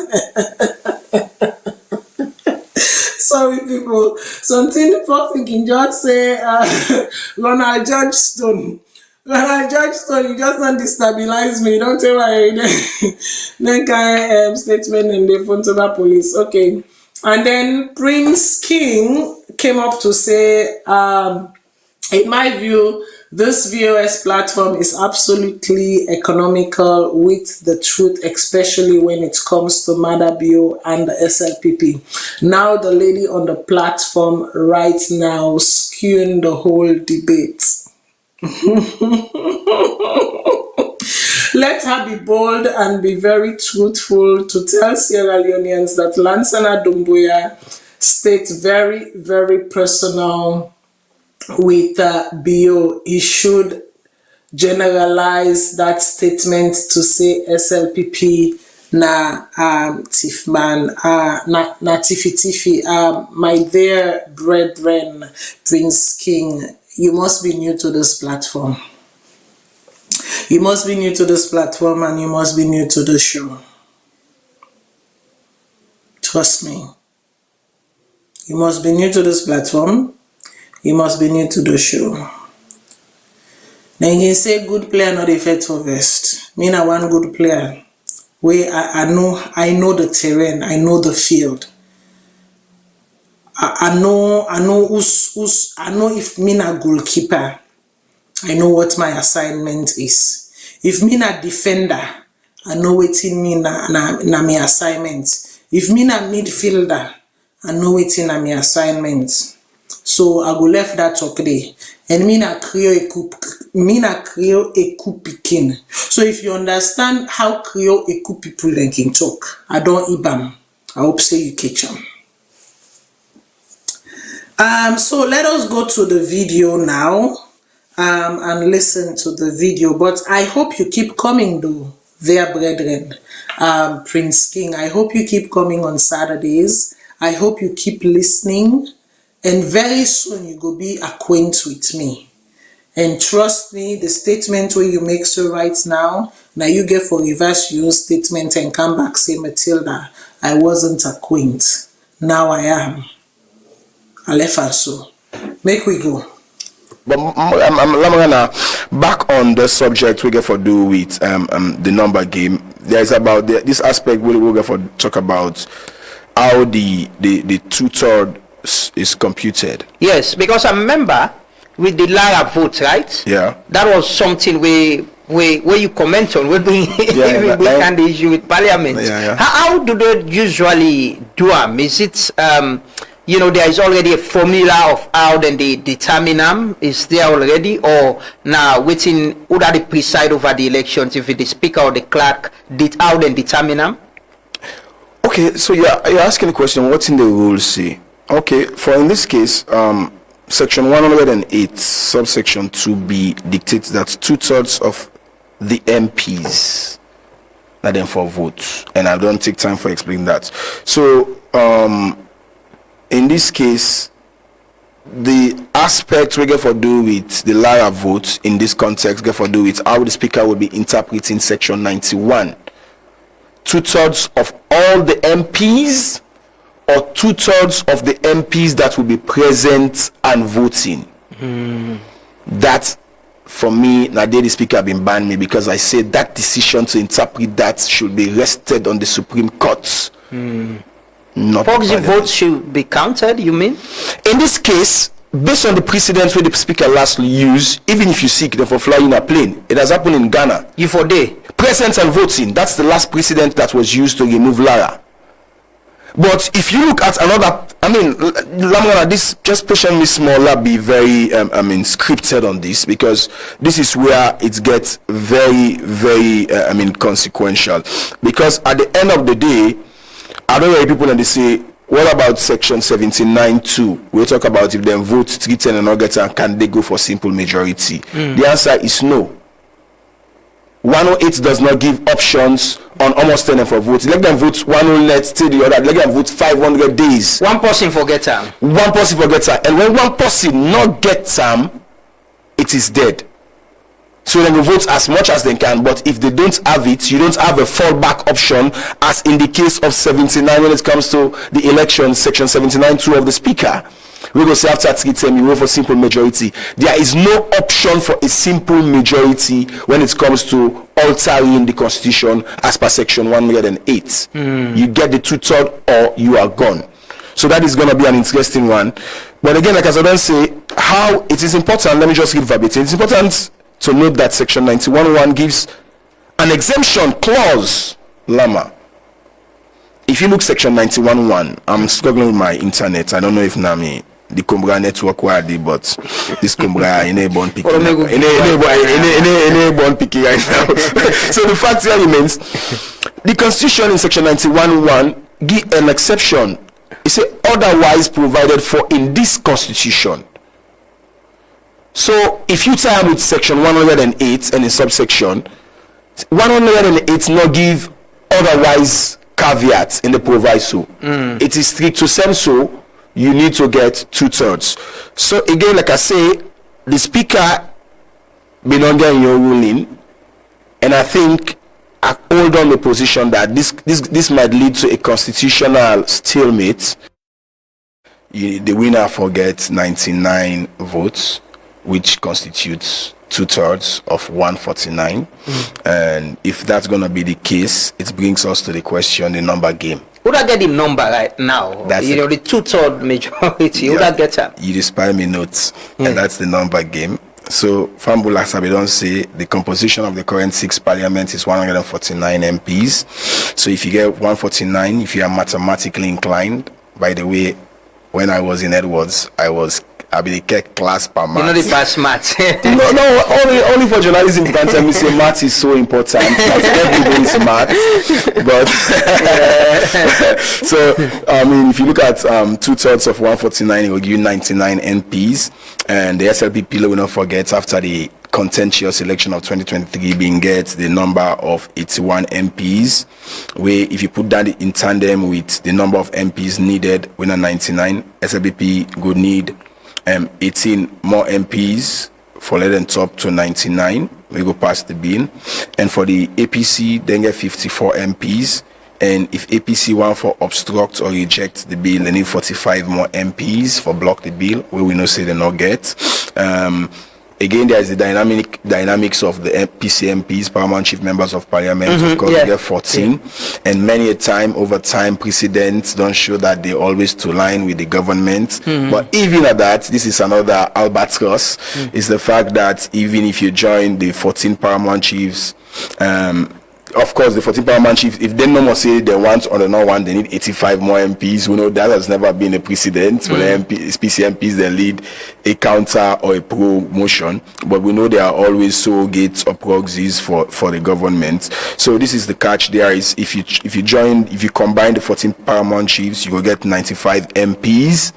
Sorry, people. Something people thinking just say Ronald George Stone. Ronald George Stone, you just don't destabilize me. Don't tell why I then kind statement in the front of the police. Okay. And then Prince King came up to say, in my view, this VOS platform is absolutely economical with the truth, especially when it comes to Madabio and the SLPP. Now the lady on the platform right now skewing the whole debate. Let her be bold and be very truthful to tell Sierra Leoneans that Lansana Dumbuya states very, very personal with BO. He should generalize that statement to say SLPP na Tifman na Tifi. My dear brethren, Prince King, you must be new to this platform. You must be new to this platform and you must be new to the show. Trust me. You must be new to this platform. You must be new to the show. Then you say good player not effect for vest. Me na one good player. Where I know the terrain, I know the field. I know if me na goalkeeper, I know what my assignment is. If me na defender, I know what in me na my assignment. If me na midfielder, I know what in my assignment. So I go left that talk there. And me na create a coup picking. So if you understand how create a coup people then can talk, I don't ibam. I hope say you catch them. So let us go to the video now. and listen to the video. But I hope you keep coming though, dear brethren. Prince King, I hope you keep coming on Saturdays. I hope you keep listening. And very soon you go be acquainted with me. And trust me, the statement where you make so right now you get for reverse your statement and come back say, Matilda, I wasn't acquainted. Now I am. I left her so. Make we go. But I'm back on the subject we get for do with the number game. There's about this aspect we get for talk about how the 2/3 is computed. Yes, because I remember with the Lara vote, right? Yeah. That was something where you comment on when we can the issue with Parliament. Yeah. How do they usually do them? Is it there is already a formula of how then they determine them? Is there already, or now waiting who that they preside over the elections? If it is speaker or the clerk, how then determine them? Okay, so you're asking the question, what's in the rules say? Okay, for in this case, section 108 subsection 2b dictates that 2/3 of the MPs are then for votes, and I don't take time for explaining that. So in this case, the aspect we get for do with the Lara vote in this context get for do with how the speaker will be interpreting section 91. 2/3 of all the MPs, or 2/3 of the MPs that will be present and voting. That, for me, the speaker been banned me because I said that decision to interpret that should be rested on the Supreme Court. Not proxy votes should be counted, you mean? In this case, based on the precedent where the speaker lastly used, even if you seek them for flying a plane, it has happened in Ghana. You for day present and voting, that's the last precedent that was used to remove Lara. But if you look at another, this just patiently smaller be very scripted on this, because this is where it gets very, very consequential. Because at the end of the day, I don't hear people and they say, what about section 79(2)? We'll talk about if they vote 310 and not get, and can they go for simple majority? The answer is no. 108 does not give options on almost 10 for votes. Let them vote 100 till the other. Let them vote 500 days. One person forget them. One person forget them. And when one person not get them, it is dead. So they will vote as much as they can. But if they don't have it, you don't have a fallback option, as in the case of 79 when it comes to the election, section 79(2) of the speaker. We go say after 3 term you vote for simple majority. There is no option for a simple majority when it comes to altering the constitution as per section 108. You get the 2/3 or you are gone. So that is going to be an interesting one. But again, like as I don't say, how it is important, let me just read verbatim. It's important to note that section 91(1) gives an exemption clause, Lama. If you look section 91(1), I'm struggling with my internet. I don't know if Nami the Cumbria network where they, but this Cumbria in a bond picking right now. So the fact here remains, the constitution in section 91(1) give an exception. It say otherwise provided for in this constitution. So if you tie with section 108 and in subsection 108 not give otherwise caveats in the proviso. It is strict to sensu, you need to get 2/3. So again, like I say, the speaker been under your ruling, and I think I hold on the position that this might lead to a constitutional stalemate. The winner forgets 99 votes, which constitutes 2/3 of 149. And if that's going to be the case, it brings us to the question, the number game. Would I get the number right now? That's the 2/3 majority. Would I get that? You inspire me notes, and that's the number game. So Fambula Sabi don't say the composition of the current 6th parliament is 149 MPs. So if you get 149, if you are mathematically inclined, by the way, when I was in Edwards, I was I be the class per math. You know the pass math. no, only for journalism you can tell me say math is so important. Not everybody is math, but so I mean, if you look at 2/3 of 149, it will give you 99 MPs, and the SLPP will not forget after the contentious election of 2023 being get the number of 81 MPs, where if you put that in tandem with the number of MPs needed when a 99, SLPP would need 18 more MPs for let them top to 99. We go past the bill, and for the APC then get 54 MPs, and if APC want for obstruct or reject the bill, they need 45 more MPs for block the bill, where we know say they not get. Again, there is the dynamics of the APC MPs, paramount chief members of parliament. Of course, they get 14, and many a time over time precedents don't show that they always to line with the government. But even at that, this is another albatross. Is the fact that even if you join the 14 paramount chiefs, of course, the 14 paramount chiefs, if they no more say they want or they not want, they need 85 more MPs. We know that has never been a precedent. For the APC MPs, they lead a counter or a pro motion, but we know they are always surrogates or proxies for the government. So this is the catch. There is if you combine the 14 paramount chiefs, you will get 95 MPs,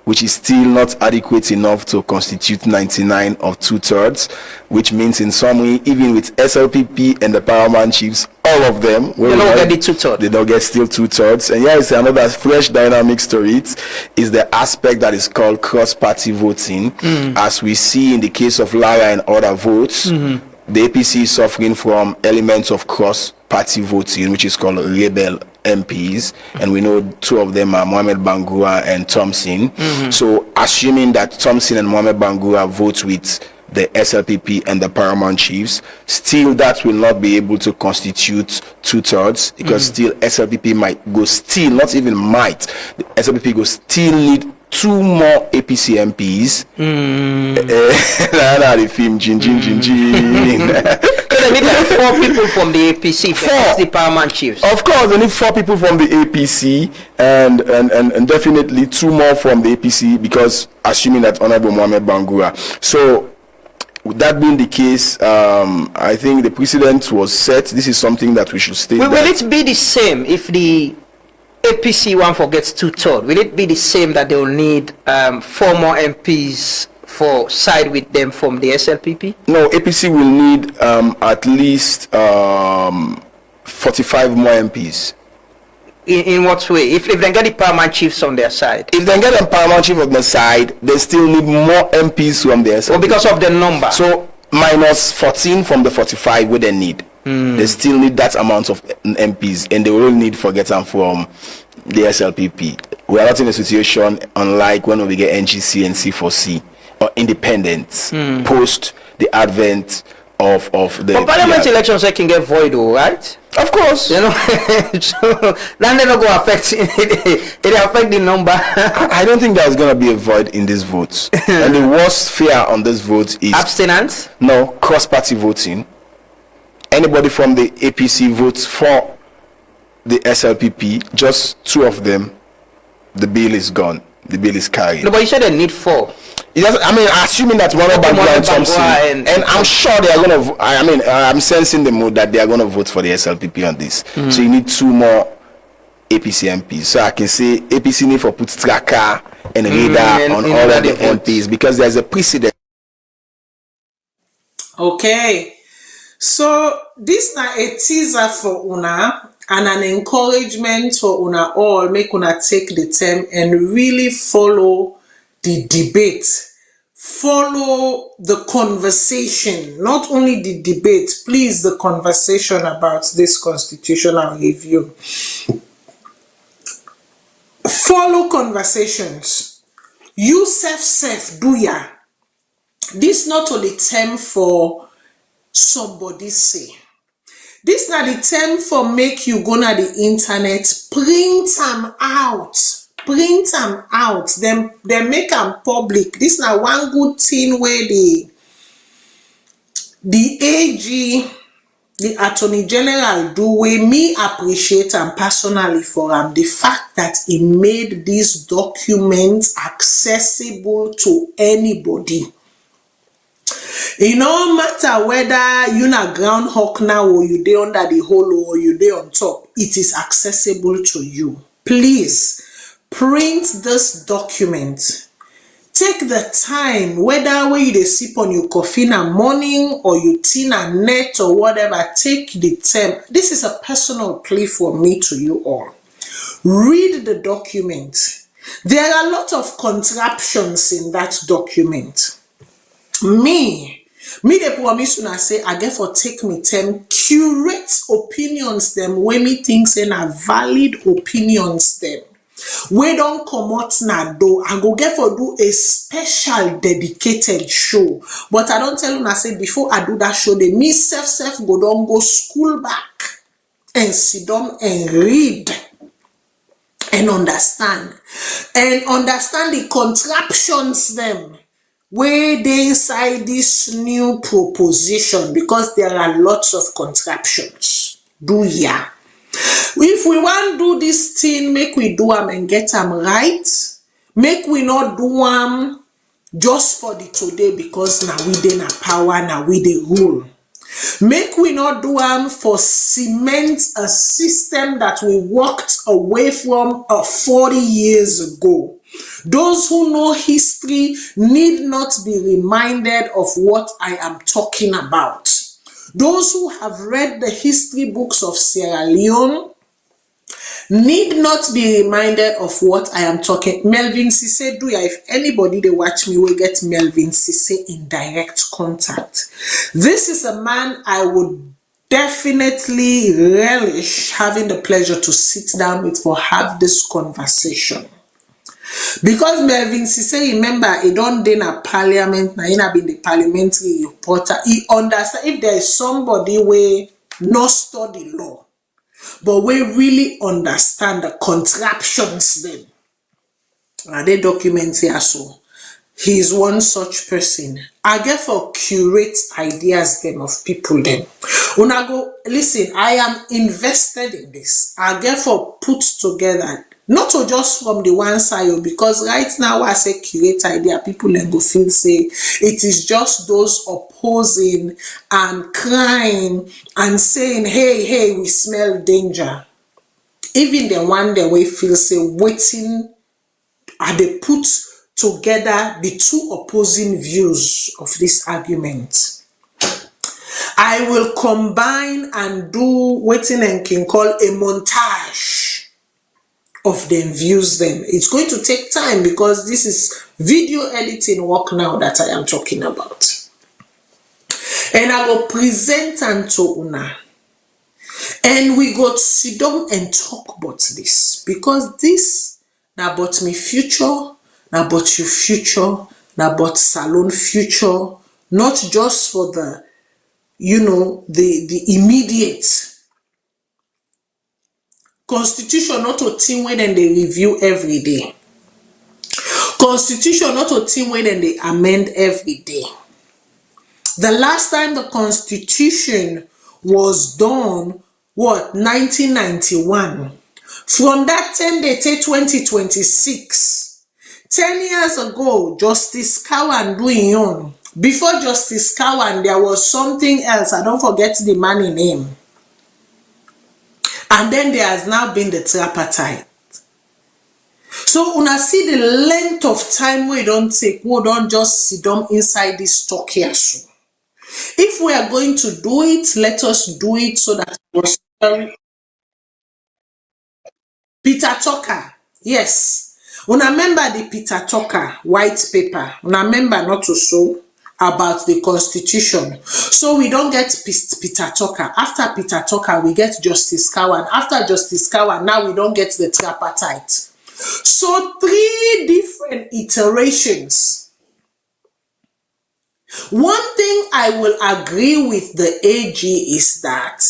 which is still not adequate enough to constitute 99 of 2/3, which means in some way, even with SLPP and the paramount chiefs, all of them, they don't get the 2/3. They don't get still 2/3. And here is another fresh dynamics to it, is the aspect that is called cross-party voting. As we see in the case of Lara and other votes, the APC is suffering from elements of cross-party voting, which is called rebel MPs, and we know two of them are Mohamed Bangura and Thompson. So assuming that Thompson and Mohamed Bangura vote with the SLPP and the paramount chiefs, still that will not be able to constitute 2/3, because still SLPP might go still, not even might, the SLPP go still need 2 more APC MPs. The film Jin. They need like 4 people from the APC, 4 the paramount chiefs. Of course, they need 4 people from the APC, and definitely 2 more from the APC, because assuming that Honorable Mohamed Bangura. So with that being the case, I think the precedent was set. This is something that we should state. Will it be the same if the APC one forgets 2/3? Will it be the same that they will need 4 more MPs for side with them from the SLPP? No, APC will need at least 45 more MPs. In what way? If they get the paramount chiefs on their side? If they get the paramount chief on their side, they still need more MPs from the SLPP. Or because of the number? So minus 14 from the 45 what they need. They still need that amount of MPs, and they will only need for getting from the SLPP. We are not in a situation unlike when we get NGC and C4C or independents post the advent of the. But parliament elections can get void, though, right? Of course. You know, so then they're not going to affect it. It affect the number. I don't think there's going to be a void in these votes. And the worst fear on this vote is abstinence. No, cross-party voting. Anybody from the APC votes for the SLPP, just 2 of them, the bill is gone. The bill is carried. No, but you said they need 4. I mean, assuming that Mohamed Bangura and Thompson, and I'm sure they are going to. I mean, I'm sensing the mood that they are going to vote for the SLPP on this. So you need 2 more APC MPs. So I can say APC need for put tracker and radar on all of the MPs, because there's a precedent. Okay, so this na a teaser for una and an encouragement for una all. Make una take the time and really follow the debate, follow the conversation, not only the debate, please, the conversation about this constitutional review. Follow conversations. You self do ya. This not only term for somebody say. This not the term for make you go na the internet, print them out. Print them out, then make them public. This is now one good thing where the AG the Attorney General do we me appreciate and personally for the fact that he made these documents accessible to anybody. It no matter whether you na groundhog now or you dey under the hole or you dey on top, it is accessible to you. Please print this document. Take the time, whether when you dey sip on your coffee in the morning or you tin a net or whatever, take the time. This is a personal plea for me to you all. Read the document. There are a lot of contraptions in that document. Me dey promise una say I get for take me time, curate opinions them when me think say na valid opinions them. We don't come out na do and go get for do a special dedicated show. But I don't tell you, I say before I do that show, they me self go down go school back and sit down and read and understand the contraptions them where they inside this new proposition, because there are lots of contraptions. Do ya? If we want to do this thing, make we do them and get them right. Make we not do them just for the today, because now we dey na power, now we dey rule. Make we not do them for cement a system that we walked away from 40 years ago. Those who know history need not be reminded of what I am talking about. Those who have read the history books of Sierra Leone need not be reminded of what I am talking. Melvin Sisse Duya, if anybody they watch me will get Melvin Sisse in direct contact. This is a man I would definitely relish having the pleasure to sit down with for have this conversation. Because Melvin Sisse, remember, he don't dey na parliament, na he na been the parliamentary reporter. He understand if there is somebody where not study law, but we really understand the contraptions then. And they document here so. He is one such person. I get for curate ideas them of people then. When I go, listen, I am invested in this. I get for put together, not to just from the one side, because right now I say curate idea, people then go feel say it is just those opposing and crying and saying, hey, we smell danger. Even the one that we feel say waiting, and they put together the two opposing views of this argument. I will combine and do waiting and can call a montage of them views them. It's going to take time because this is video editing work now that I am talking about. And I will present unto una. And we go sit down and talk about this, because this na about me future, na about your future, na about salon future, not just for the, the immediate. Constitution not a thing where then they review every day. Constitution not a thing where then they amend every day. The last time the Constitution was done, 1991. From that time they take 2026. 10 years ago, Justice Cowan doing on. Before Justice Cowan, there was something else. I don't forget the man's name. And then there has now been the tripartite. So when I see the length of time we don't take, we don't just sit down inside this talk here. So if we are going to do it, let us do it so that Peter Tucker, yes. When I remember the Peter Tucker white paper, when I remember not to show about the Constitution. So we don't get Peter Tucker. After Peter Tucker, we get Justice Cowan. After Justice Cowan, now we don't get the tripartite. So 3 different iterations. One thing I will agree with the AG is that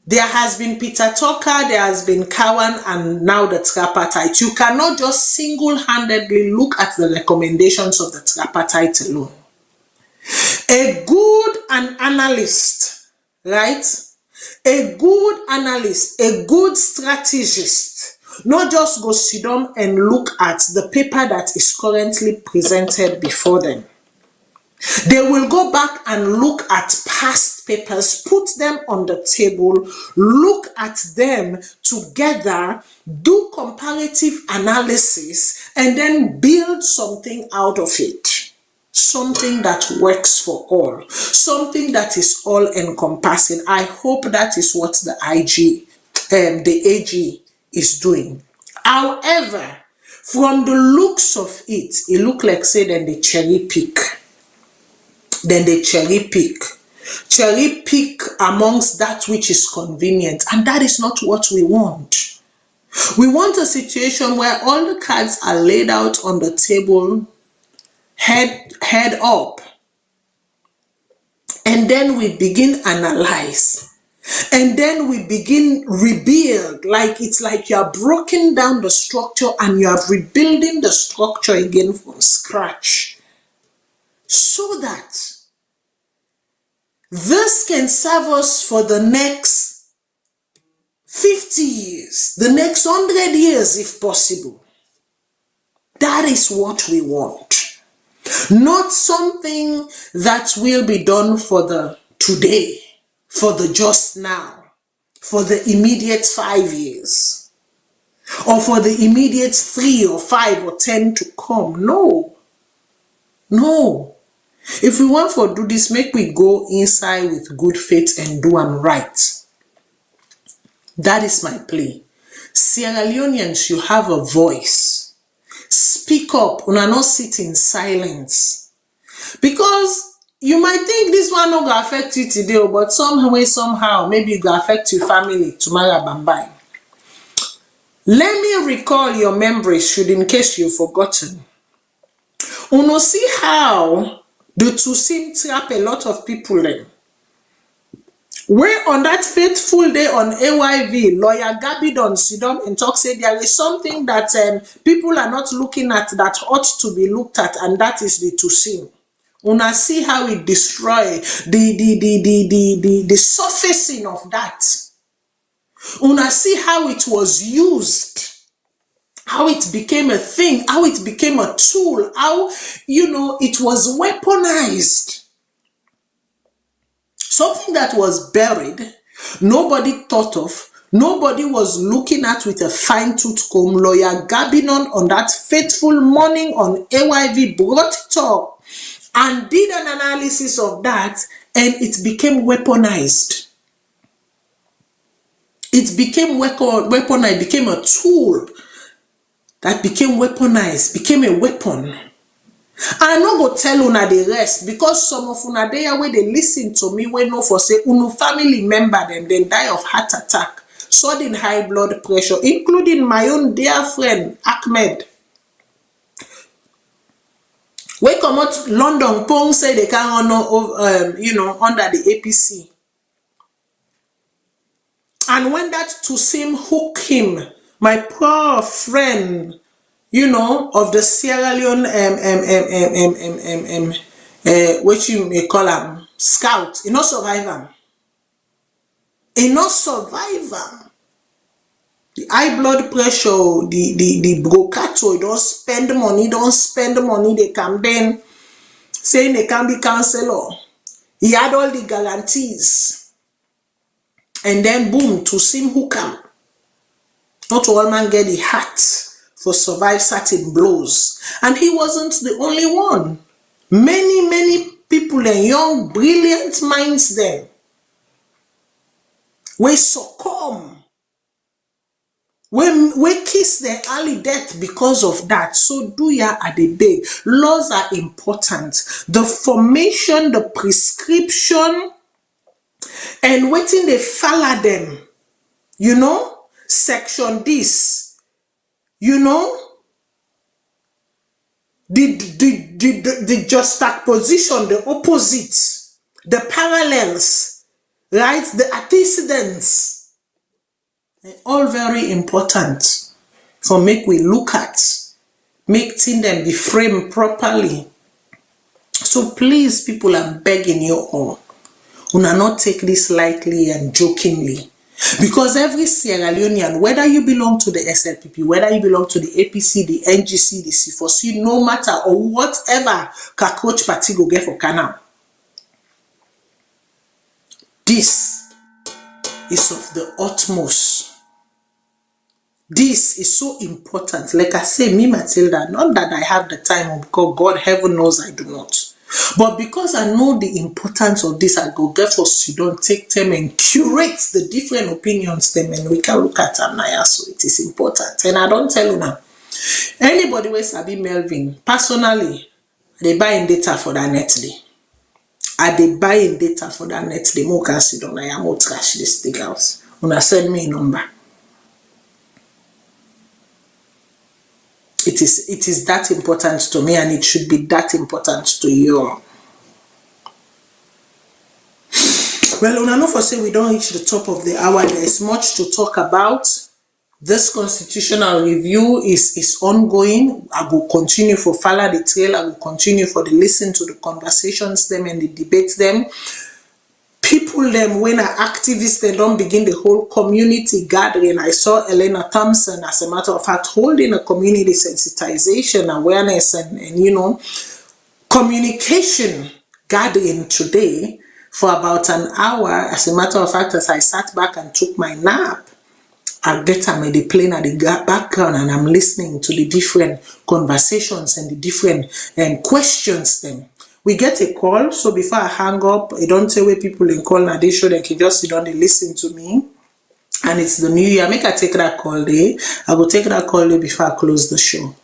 there has been Peter Tucker, there has been Cowan, and now the tripartite. You cannot just single-handedly look at the recommendations of the tripartite alone. A good analyst right? A good analyst, a good strategist, not just go sit down and look at the paper that is currently presented before them. They will go back and look at past papers, put them on the table, look at them together, do comparative analysis, and then build something out of it. Something that works for all. Something that is all encompassing. I hope that is what the the AG is doing. However, from the looks of it, it looks like say then they cherry pick. Then they cherry pick amongst that which is convenient, and that is not what we want. We want a situation where all the cards are laid out on the table, head up, and then we begin analyze, and then we begin rebuild. Like it's like you are broken down the structure and you are rebuilding the structure again from scratch, so that this can serve us for the next 50 years, the next 100 years if possible. That is what we want. Not something that will be done for the today, for the just now, for the immediate 5 years, or for the immediate 3 or 5 or 10 to come. No. If we want to do this, make we go inside with good faith and do them right. That is my plea. Sierra Leoneans, you have a voice. Speak up. Una not sit in silence. Because you might think this one not going to affect you today, but somehow, maybe it will affect your family tomorrow. Bambai. Let me recall your memories, should in case you've forgotten. Uno see how the Tusim trap a lot of people in. Where on that fateful day on AYV, lawyer Gabi Don Sidom and talk say there is something that people are not looking at that ought to be looked at, and that is the Tusim. Una see how it destroy the surfacing of that. Una see how it was used. How it became a thing, how it became a tool, how, it was weaponized. Something that was buried, nobody thought of, nobody was looking at with a fine-tooth comb. Lawyer Gabinon on that fateful morning on AYV brought it up and did an analysis of that, and it became weaponized. It became weaponized, became a tool that became weaponized, became a weapon. I no go tell una the rest, because some of una there where they listen to me when no for say unu family member them then die of heart attack, sudden high blood pressure, including my own dear friend Ahmed. We come out London, Pong say they can under the APC. And when that Tusim hook him, my poor friend, of the Sierra Leone, what you may call him, scout, he not survive him. He not survive him. The high blood pressure, the brocato, don't spend money, they campaign, saying they can be counselor. He had all the guarantees. And then boom, Tusim hook him. Not all man get the heart for survive certain blows. And he wasn't the only one. Many people and young, brilliant minds there we succumb. We kiss the early death because of that. So do ya at the big. Laws are important. The formation, the prescription, and waiting they follow them. Section this. The juxtaposition, the opposite, the parallels, right? The antecedents. They're all very important for make we look at, make them be framed properly. So please, people, I'm begging you all, Una not take this lightly and jokingly. Because every Sierra Leonean, whether you belong to the SLPP, whether you belong to the APC, the NGC, the C4C, no matter or whatever cockroach party go get for Canal, this is of the utmost. This is so important. Like I say, me, Matilda, not that I have the time, because God, heaven knows I do not. But because I know the importance of this, I go get for Sudan, take them and curate the different opinions them, and we can look at them now. So it is important. And I don't tell you now. Anybody who sabi Melvin, personally, they buying data for that net day. Are they buying data for that net day? More can Sudan, I am more trash this thing house. Una send me a number. It is that important to me, and it should be that important to you. Well, una know for say we don't reach the top of the hour. There is much to talk about. This constitutional review is ongoing. I will continue for follow the trail. I will continue for the listen to the conversations them and the debates them. People them when are activists, they don't begin the whole community gathering. I saw Elena Thompson, as a matter of fact, holding a community sensitization, awareness, and communication gathering today for about an hour. As a matter of fact, as I sat back and took my nap, I get am the plane at the background, and I'm listening to the different conversations and the different questions them. We get a call, so before I hang up, I don't tell where people in call now, they show they can just sit down and listen to me. And it's the new year. Make I take that call day. I will take that call day before I close the show.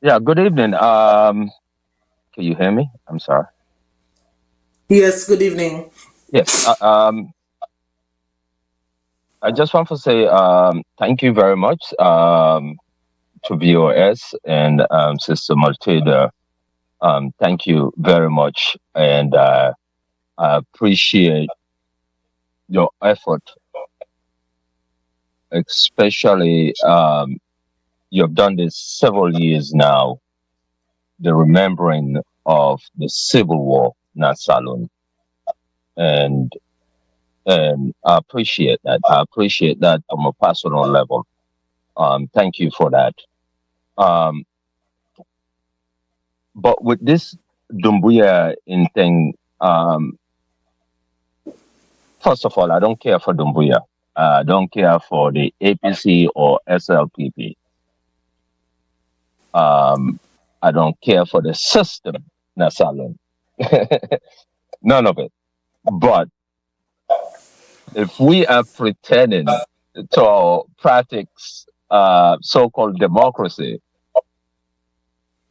Yeah, good evening. Can you hear me? I'm sorry. Yes, good evening. Yes. I just want to say thank you very much to VOS and Sister Matilda. Thank you very much, and I appreciate your effort, especially you've done this several years now, the remembering of the Civil War, not Salone. And I appreciate that. I appreciate that from a personal level. Thank you for that. But with this Dumbuya thing, first of all, I don't care for Dumbuya. I don't care for the APC or SLPP. I don't care for the system, Salone. None of it. But if we are pretending to practice so-called democracy,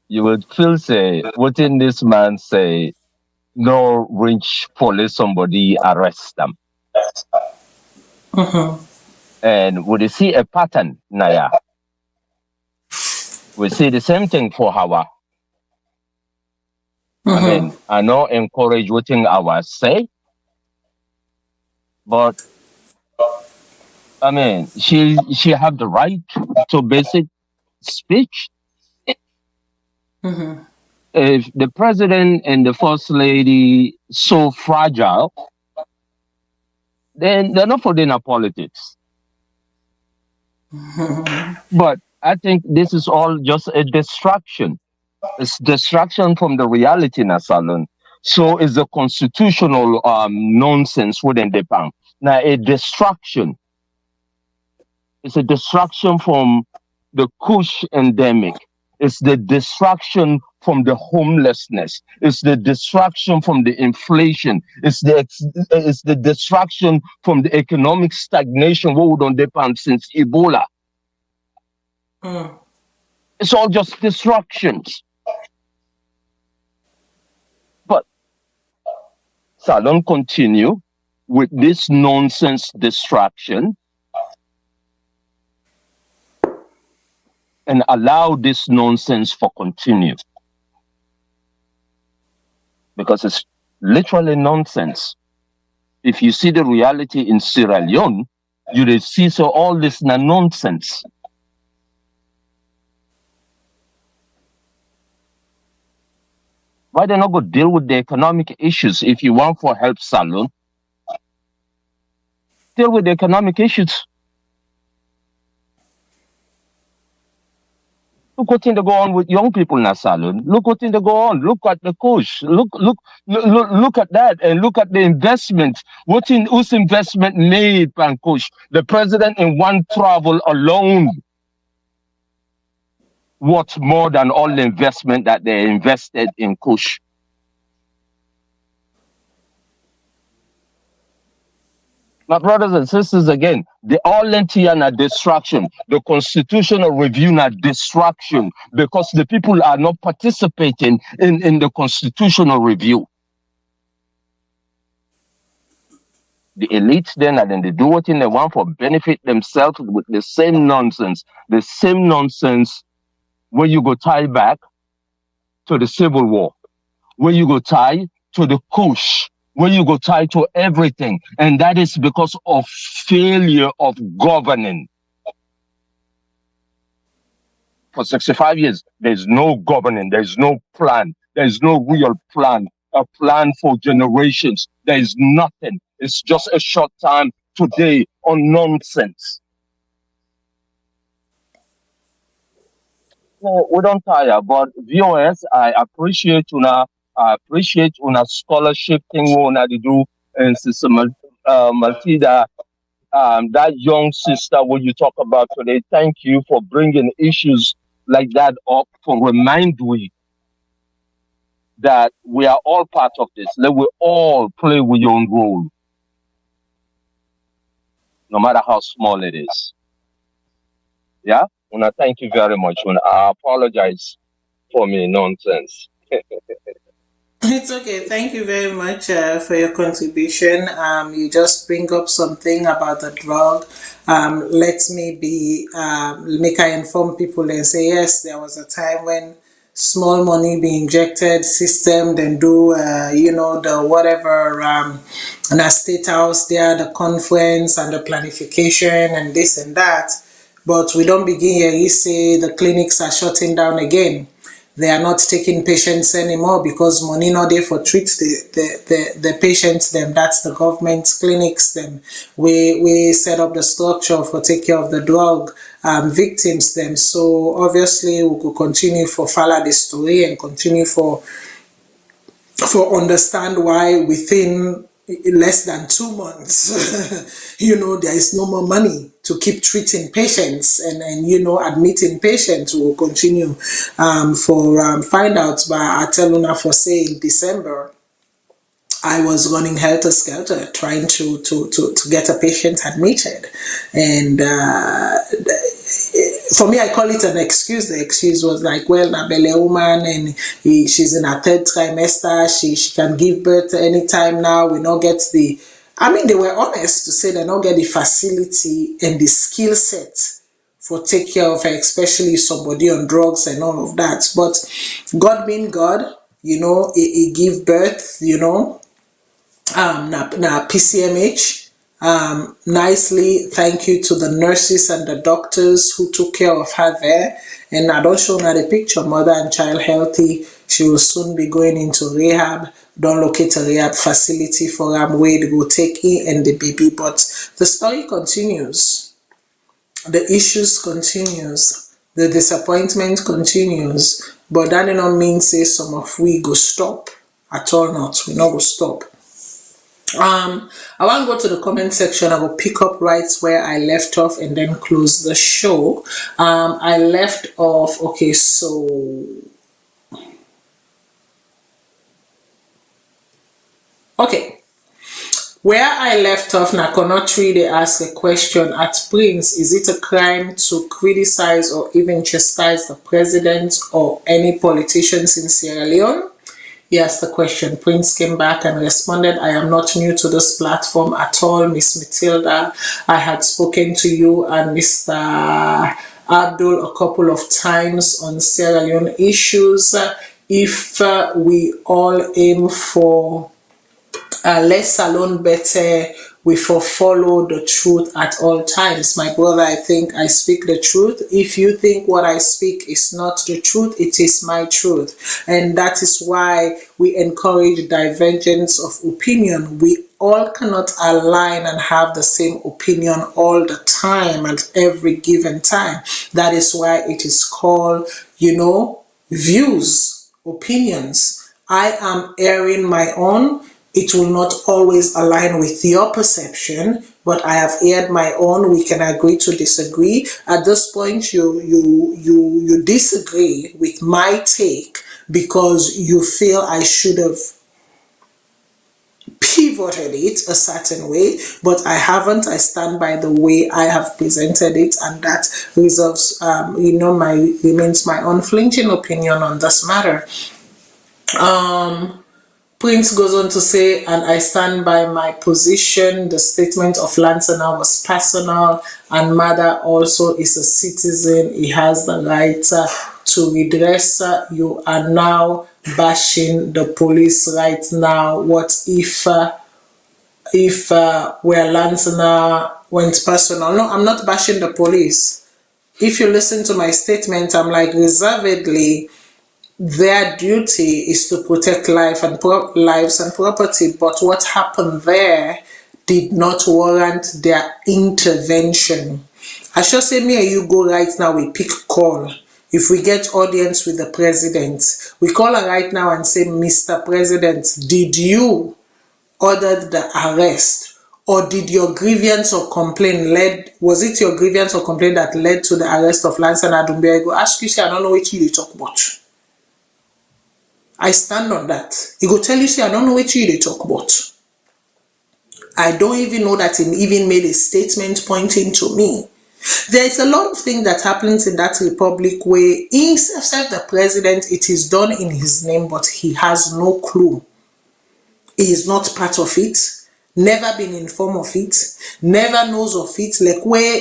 you would feel say, wouldn't this man say, no reach police somebody, arrest them? Mm-hmm. And would you see a pattern, Naya? We see the same thing for Hawa. Mm-hmm. I mean, I know encourage what thing I was say, but I mean, she have the right to basic speech. Mm-hmm. If the president and the first lady so fragile, then they're not for dinner politics. Mm-hmm. But I think this is all just a distraction. It's distraction from the reality in a Salone. So it's a constitutional nonsense within the bank. Now a distraction. It's a distraction from the Kush endemic. It's the distraction from the homelessness. It's the distraction from the inflation. It's the distraction from the economic stagnation we don't depend since Ebola. Mm. It's all just distractions. But Salone continue with this nonsense distraction and allow this nonsense for continue. Because it's literally nonsense. If you see the reality in Sierra Leone, you will see so all this nonsense. Why they not go deal with the economic issues? If you want for help, Salone, deal with the economic issues. Look what thing they go on with young people now, Salone. Look what thing they go on. Look at the coach. Look at that, and look at the investment. Whose investment made pan coach? The president in one travel alone. What's more than all the investment that they invested in coach? My brothers and sisters, again, the all a distraction. The constitutional review na distraction because the people are not participating in the constitutional review. The elites then, and then they do what they want for benefit themselves with the same nonsense where you go tie back to the Civil War, where you go tie to the Kush, where you go tie to everything. And that is because of failure of governing. For 65 years, there's no governing, there's no plan, there's no real plan, a plan for generations. There is nothing. It's just a short time today on nonsense. No, we don't tire, but VOS, I appreciate una scholarship thing we wanna do, and Sister Maltida, that young sister what you talk about today. Thank you for bringing issues like that up, for remind we that we are all part of this. Let we all play with your own role, no matter how small it is. Yeah? Una, thank you very much. Una, I apologize for me nonsense. It's okay. Thank you very much for your contribution. You just bring up something about the drug. Let me make I inform people and say, yes, there was a time when small money be injected system, then do, the whatever, in a state house there, the conference and the planification and this and that. But we don't begin here. You say the clinics are shutting down again. They are not taking patients anymore because money not there for treat the patients them. That's the government clinics them. We set up the structure for take care of the drug victims them. So obviously we could continue for follow the story and continue for understand why within less than 2 months, there is no more money to keep treating patients and admitting patients. Will continue for find out. But I tell Una for say in December, I was running helter skelter trying to get a patient admitted, and for me, I call it an excuse. The excuse was like, well, Nabele woman, and she's in her 3rd trimester. She can give birth anytime now. We not get the. I mean, they were honest to say they not get the facility and the skill set for take care of her, especially somebody on drugs and all of that. But God being God, he give birth, na PCMH. Nicely, thank you to the nurses and the doctors who took care of her there. And I don't show now the picture, mother and child healthy. She will soon be going into rehab. Don't locate a rehab facility for where they go take in and the baby. But the story continues. The issues continues. The disappointment continues. But that does not mean say some of we go stop. At all not. We not go stop. I want to go to the comment section. I will pick up right where I left off and then close the show. I left off, okay, so okay, where I left off, Nakonotri, they ask a question at Prince: is it a crime to criticize or even chastise the president or any politicians in Sierra Leone? He asked the question. Prince came back and responded, I am not new to this platform at all, Miss Matilda. I had spoken to you and Mr. Abdul a couple of times on Sierra Leone issues. If we all aim for less Salone better, we follow the truth at all times. My brother, I think I speak the truth. If you think what I speak is not the truth, it is my truth. And that is why we encourage divergence of opinion. We all cannot align and have the same opinion all the time at every given time. That is why it is called, views, opinions. I am airing my own. It will not always align with your perception, but I have aired my own. We can agree to disagree. At this point, you disagree with my take because you feel I should have pivoted it a certain way, but I haven't. I stand by the way I have presented it, and that reserves, remains my unflinching opinion on this matter. Prince goes on to say, and I stand by my position. The statement of Lansana was personal, and Mother also is a citizen. He has the right to redress. You are now bashing the police right now. What if where Lansana went personal? No, I'm not bashing the police. If you listen to my statement, I'm like, reservedly, their duty is to protect lives and property, but what happened there did not warrant their intervention. I should say, me and you go right now, we pick call. If we get audience with the president, we call her right now and say, Mr. President, did you order the arrest? Or did your grievance or complaint was it your grievance or complaint that led to the arrest of Lansana Dumbuya? I go ask you, say, I don't know what you talk about. I stand on that. He go tell you, say, I don't know what you talk about. I don't even know that he even made a statement pointing to me. There is a lot of things that happens in that republic where, except the president, it is done in his name, but he has no clue. He is not part of it. Never been informed of it, never knows of it. Like where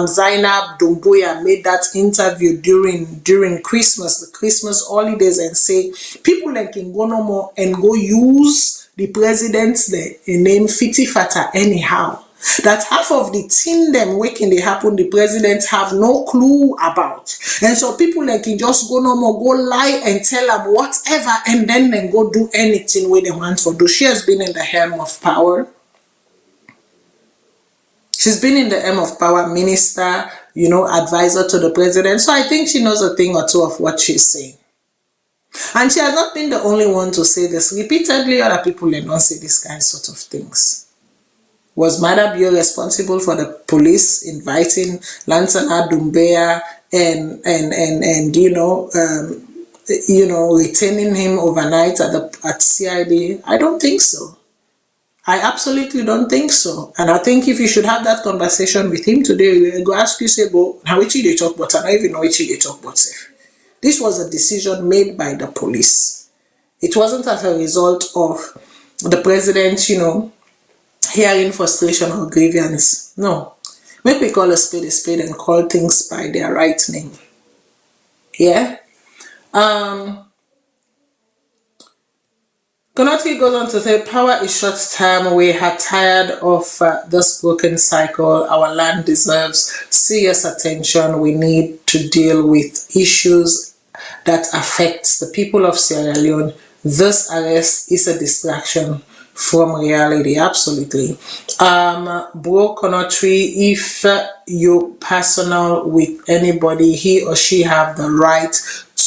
Zainab Dumbuya made that interview during Christmas, the Christmas holidays, and say people like can go no more and go use the president's name Fiti Fata anyhow. That half of the thing them waking they happen, the president have no clue about. And so people like can just go no more, go lie and tell them whatever, and then go do anything where they want to do. She has been in the helm of power. She's been in the helm of power, minister, advisor to the president. So I think she knows a thing or two of what she's saying. And she has not been the only one to say this. Repeatedly, other people don't say this kind sort of things. Was Mother Bio responsible for the police inviting Lansana Dumbuya and retaining him overnight at CID? I don't think so. I absolutely don't think so. And I think if you should have that conversation with him today, we'll go ask you, say, "Bo, how which they talk about? I don't even know which they talk about." This was a decision made by the police. It wasn't as a result of the president, hearing frustration or grievance. No. Make we call a spade and call things by their right name. Yeah? Konoti goes on to say, power is short term. We are tired of this broken cycle. Our land deserves serious attention. We need to deal with issues that affect the people of Sierra Leone. This arrest is a distraction from reality. Absolutely. Bro Konotri, if you're personal with anybody, he or she have the right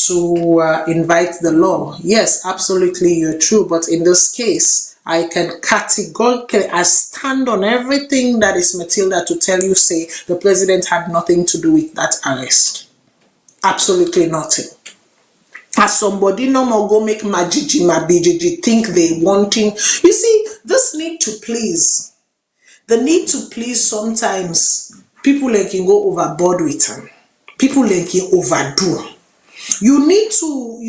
to invite the law. Yes, absolutely, you're true. But in this case, I can categorically stand on everything that is Matilda to tell you, say, the president had nothing to do with that arrest. Absolutely nothing. As somebody no more go make majiji think they wanting. You see, this need to please. The need to please sometimes people like can go overboard with them. People like can overdo. You need to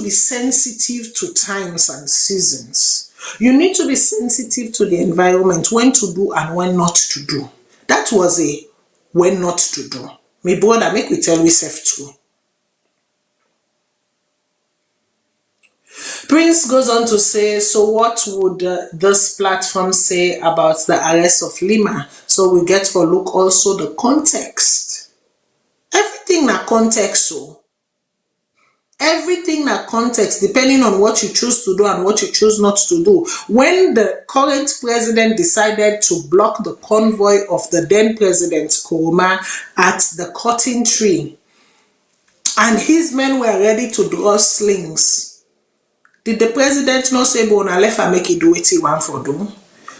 be sensitive to times and seasons. You need to be sensitive to the environment, when to do and when not to do. That was a when not to do. My brother, make we tell we safe too. Prince goes on to say, so what would this platform say about the arrest of Lima? So we get to look also the context. Everything na context, so. Everything na context, depending on what you choose to do and what you choose not to do. When the current president decided to block the convoy of the then president, Kuruma, at the cotton tree, and his men were ready to draw slings, did the president not say, Bona lefa make it do what he want for do?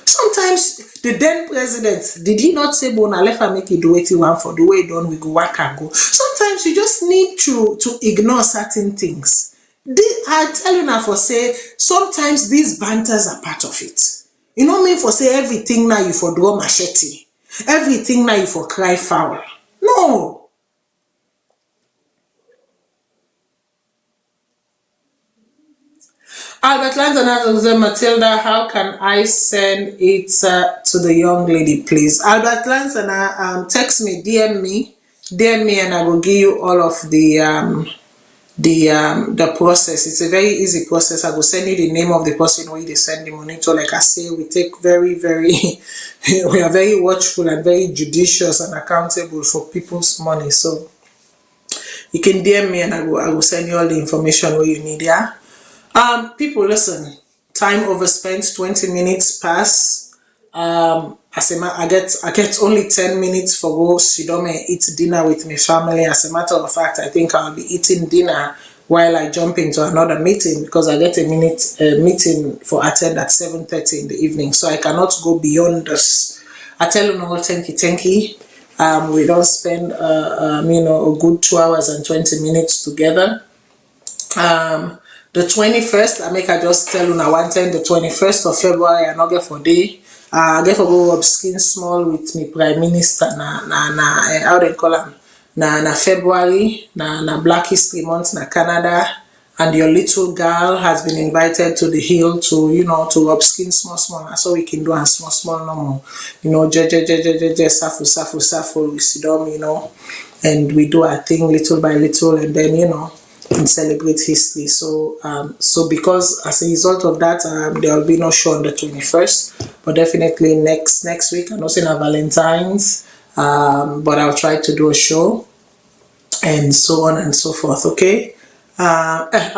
Sometimes the then president, did he not say, Bona lefa make it do what he want for do? Way done, we go work and go. Sometimes you just need to ignore certain things. I tell you now for say, sometimes these banters are part of it. You know me for say everything now you for draw machete. Everything now you for cry foul. No. Albert Lansana, Matilda, how can I send it to the young lady, please? Albert Lansana, text me, DM me, and I will give you all of the process. It's a very easy process. I will send you the name of the person where they send the money to. Like I say, we take very, we are very watchful and very judicious and accountable for people's money. So you can DM me and I will send you all the information where you need. Yeah. People, listen. Time overspent. 20 minutes pass. I get only 10 minutes for go sit down and eat dinner with my family. As a matter of fact, I think I'll be eating dinner while I jump into another meeting because I get a meeting for attend at 7:30 in the evening. So I cannot go beyond this. I tell you no, thank you. We don't spend a good 2 hours and 20 minutes together. The 21st, I just tell you now one time, the 21st of February, I not get for day. I get for go up skin small with me Prime Minister how they call him? Na February, na Black History Month na Canada, and your little girl has been invited to the hill to, to upskin small, so we can do and small no more. Safu, we sit down, and we do our thing little by little, and then, and celebrate history. So because as a result of that, there will be no show on the 21st, but definitely next week. I'm not saying a Valentine's, but I'll try to do a show, and so on and so forth. Okay. When they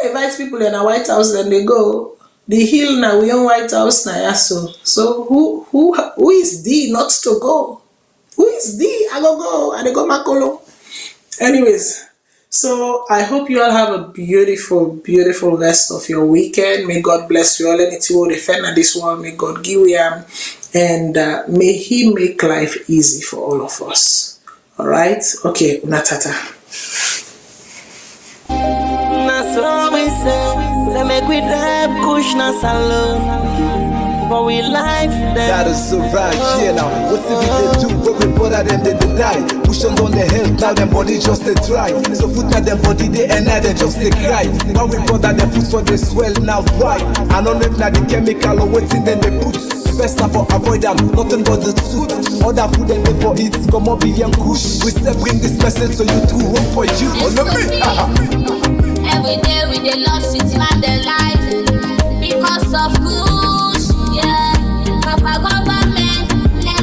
invite people in a White House, then they go the hill now. We on White House now. So who is the not to go? Who is the? I go and they go Makolo. Anyways, so I hope you all have a beautiful, beautiful rest of your weekend. May God bless you all. Anything will defend at this one. May God give you, and may He make life easy for all of us. All right? Okay, Natata. But we life that is so right, yeah now. What's if they do what we bother them, they die. Push on down the hill, now them body just they try. So foot at them body, they and now they just they cry. Now we bother them foot so they swell now why? I don't know if now the chemical or what's in then they put. Best now for avoid them, nothing but the truth. Other food and they for it, come up billion kush. We still bring this message so you do hope for you. Every day we they lost it in their life because of good.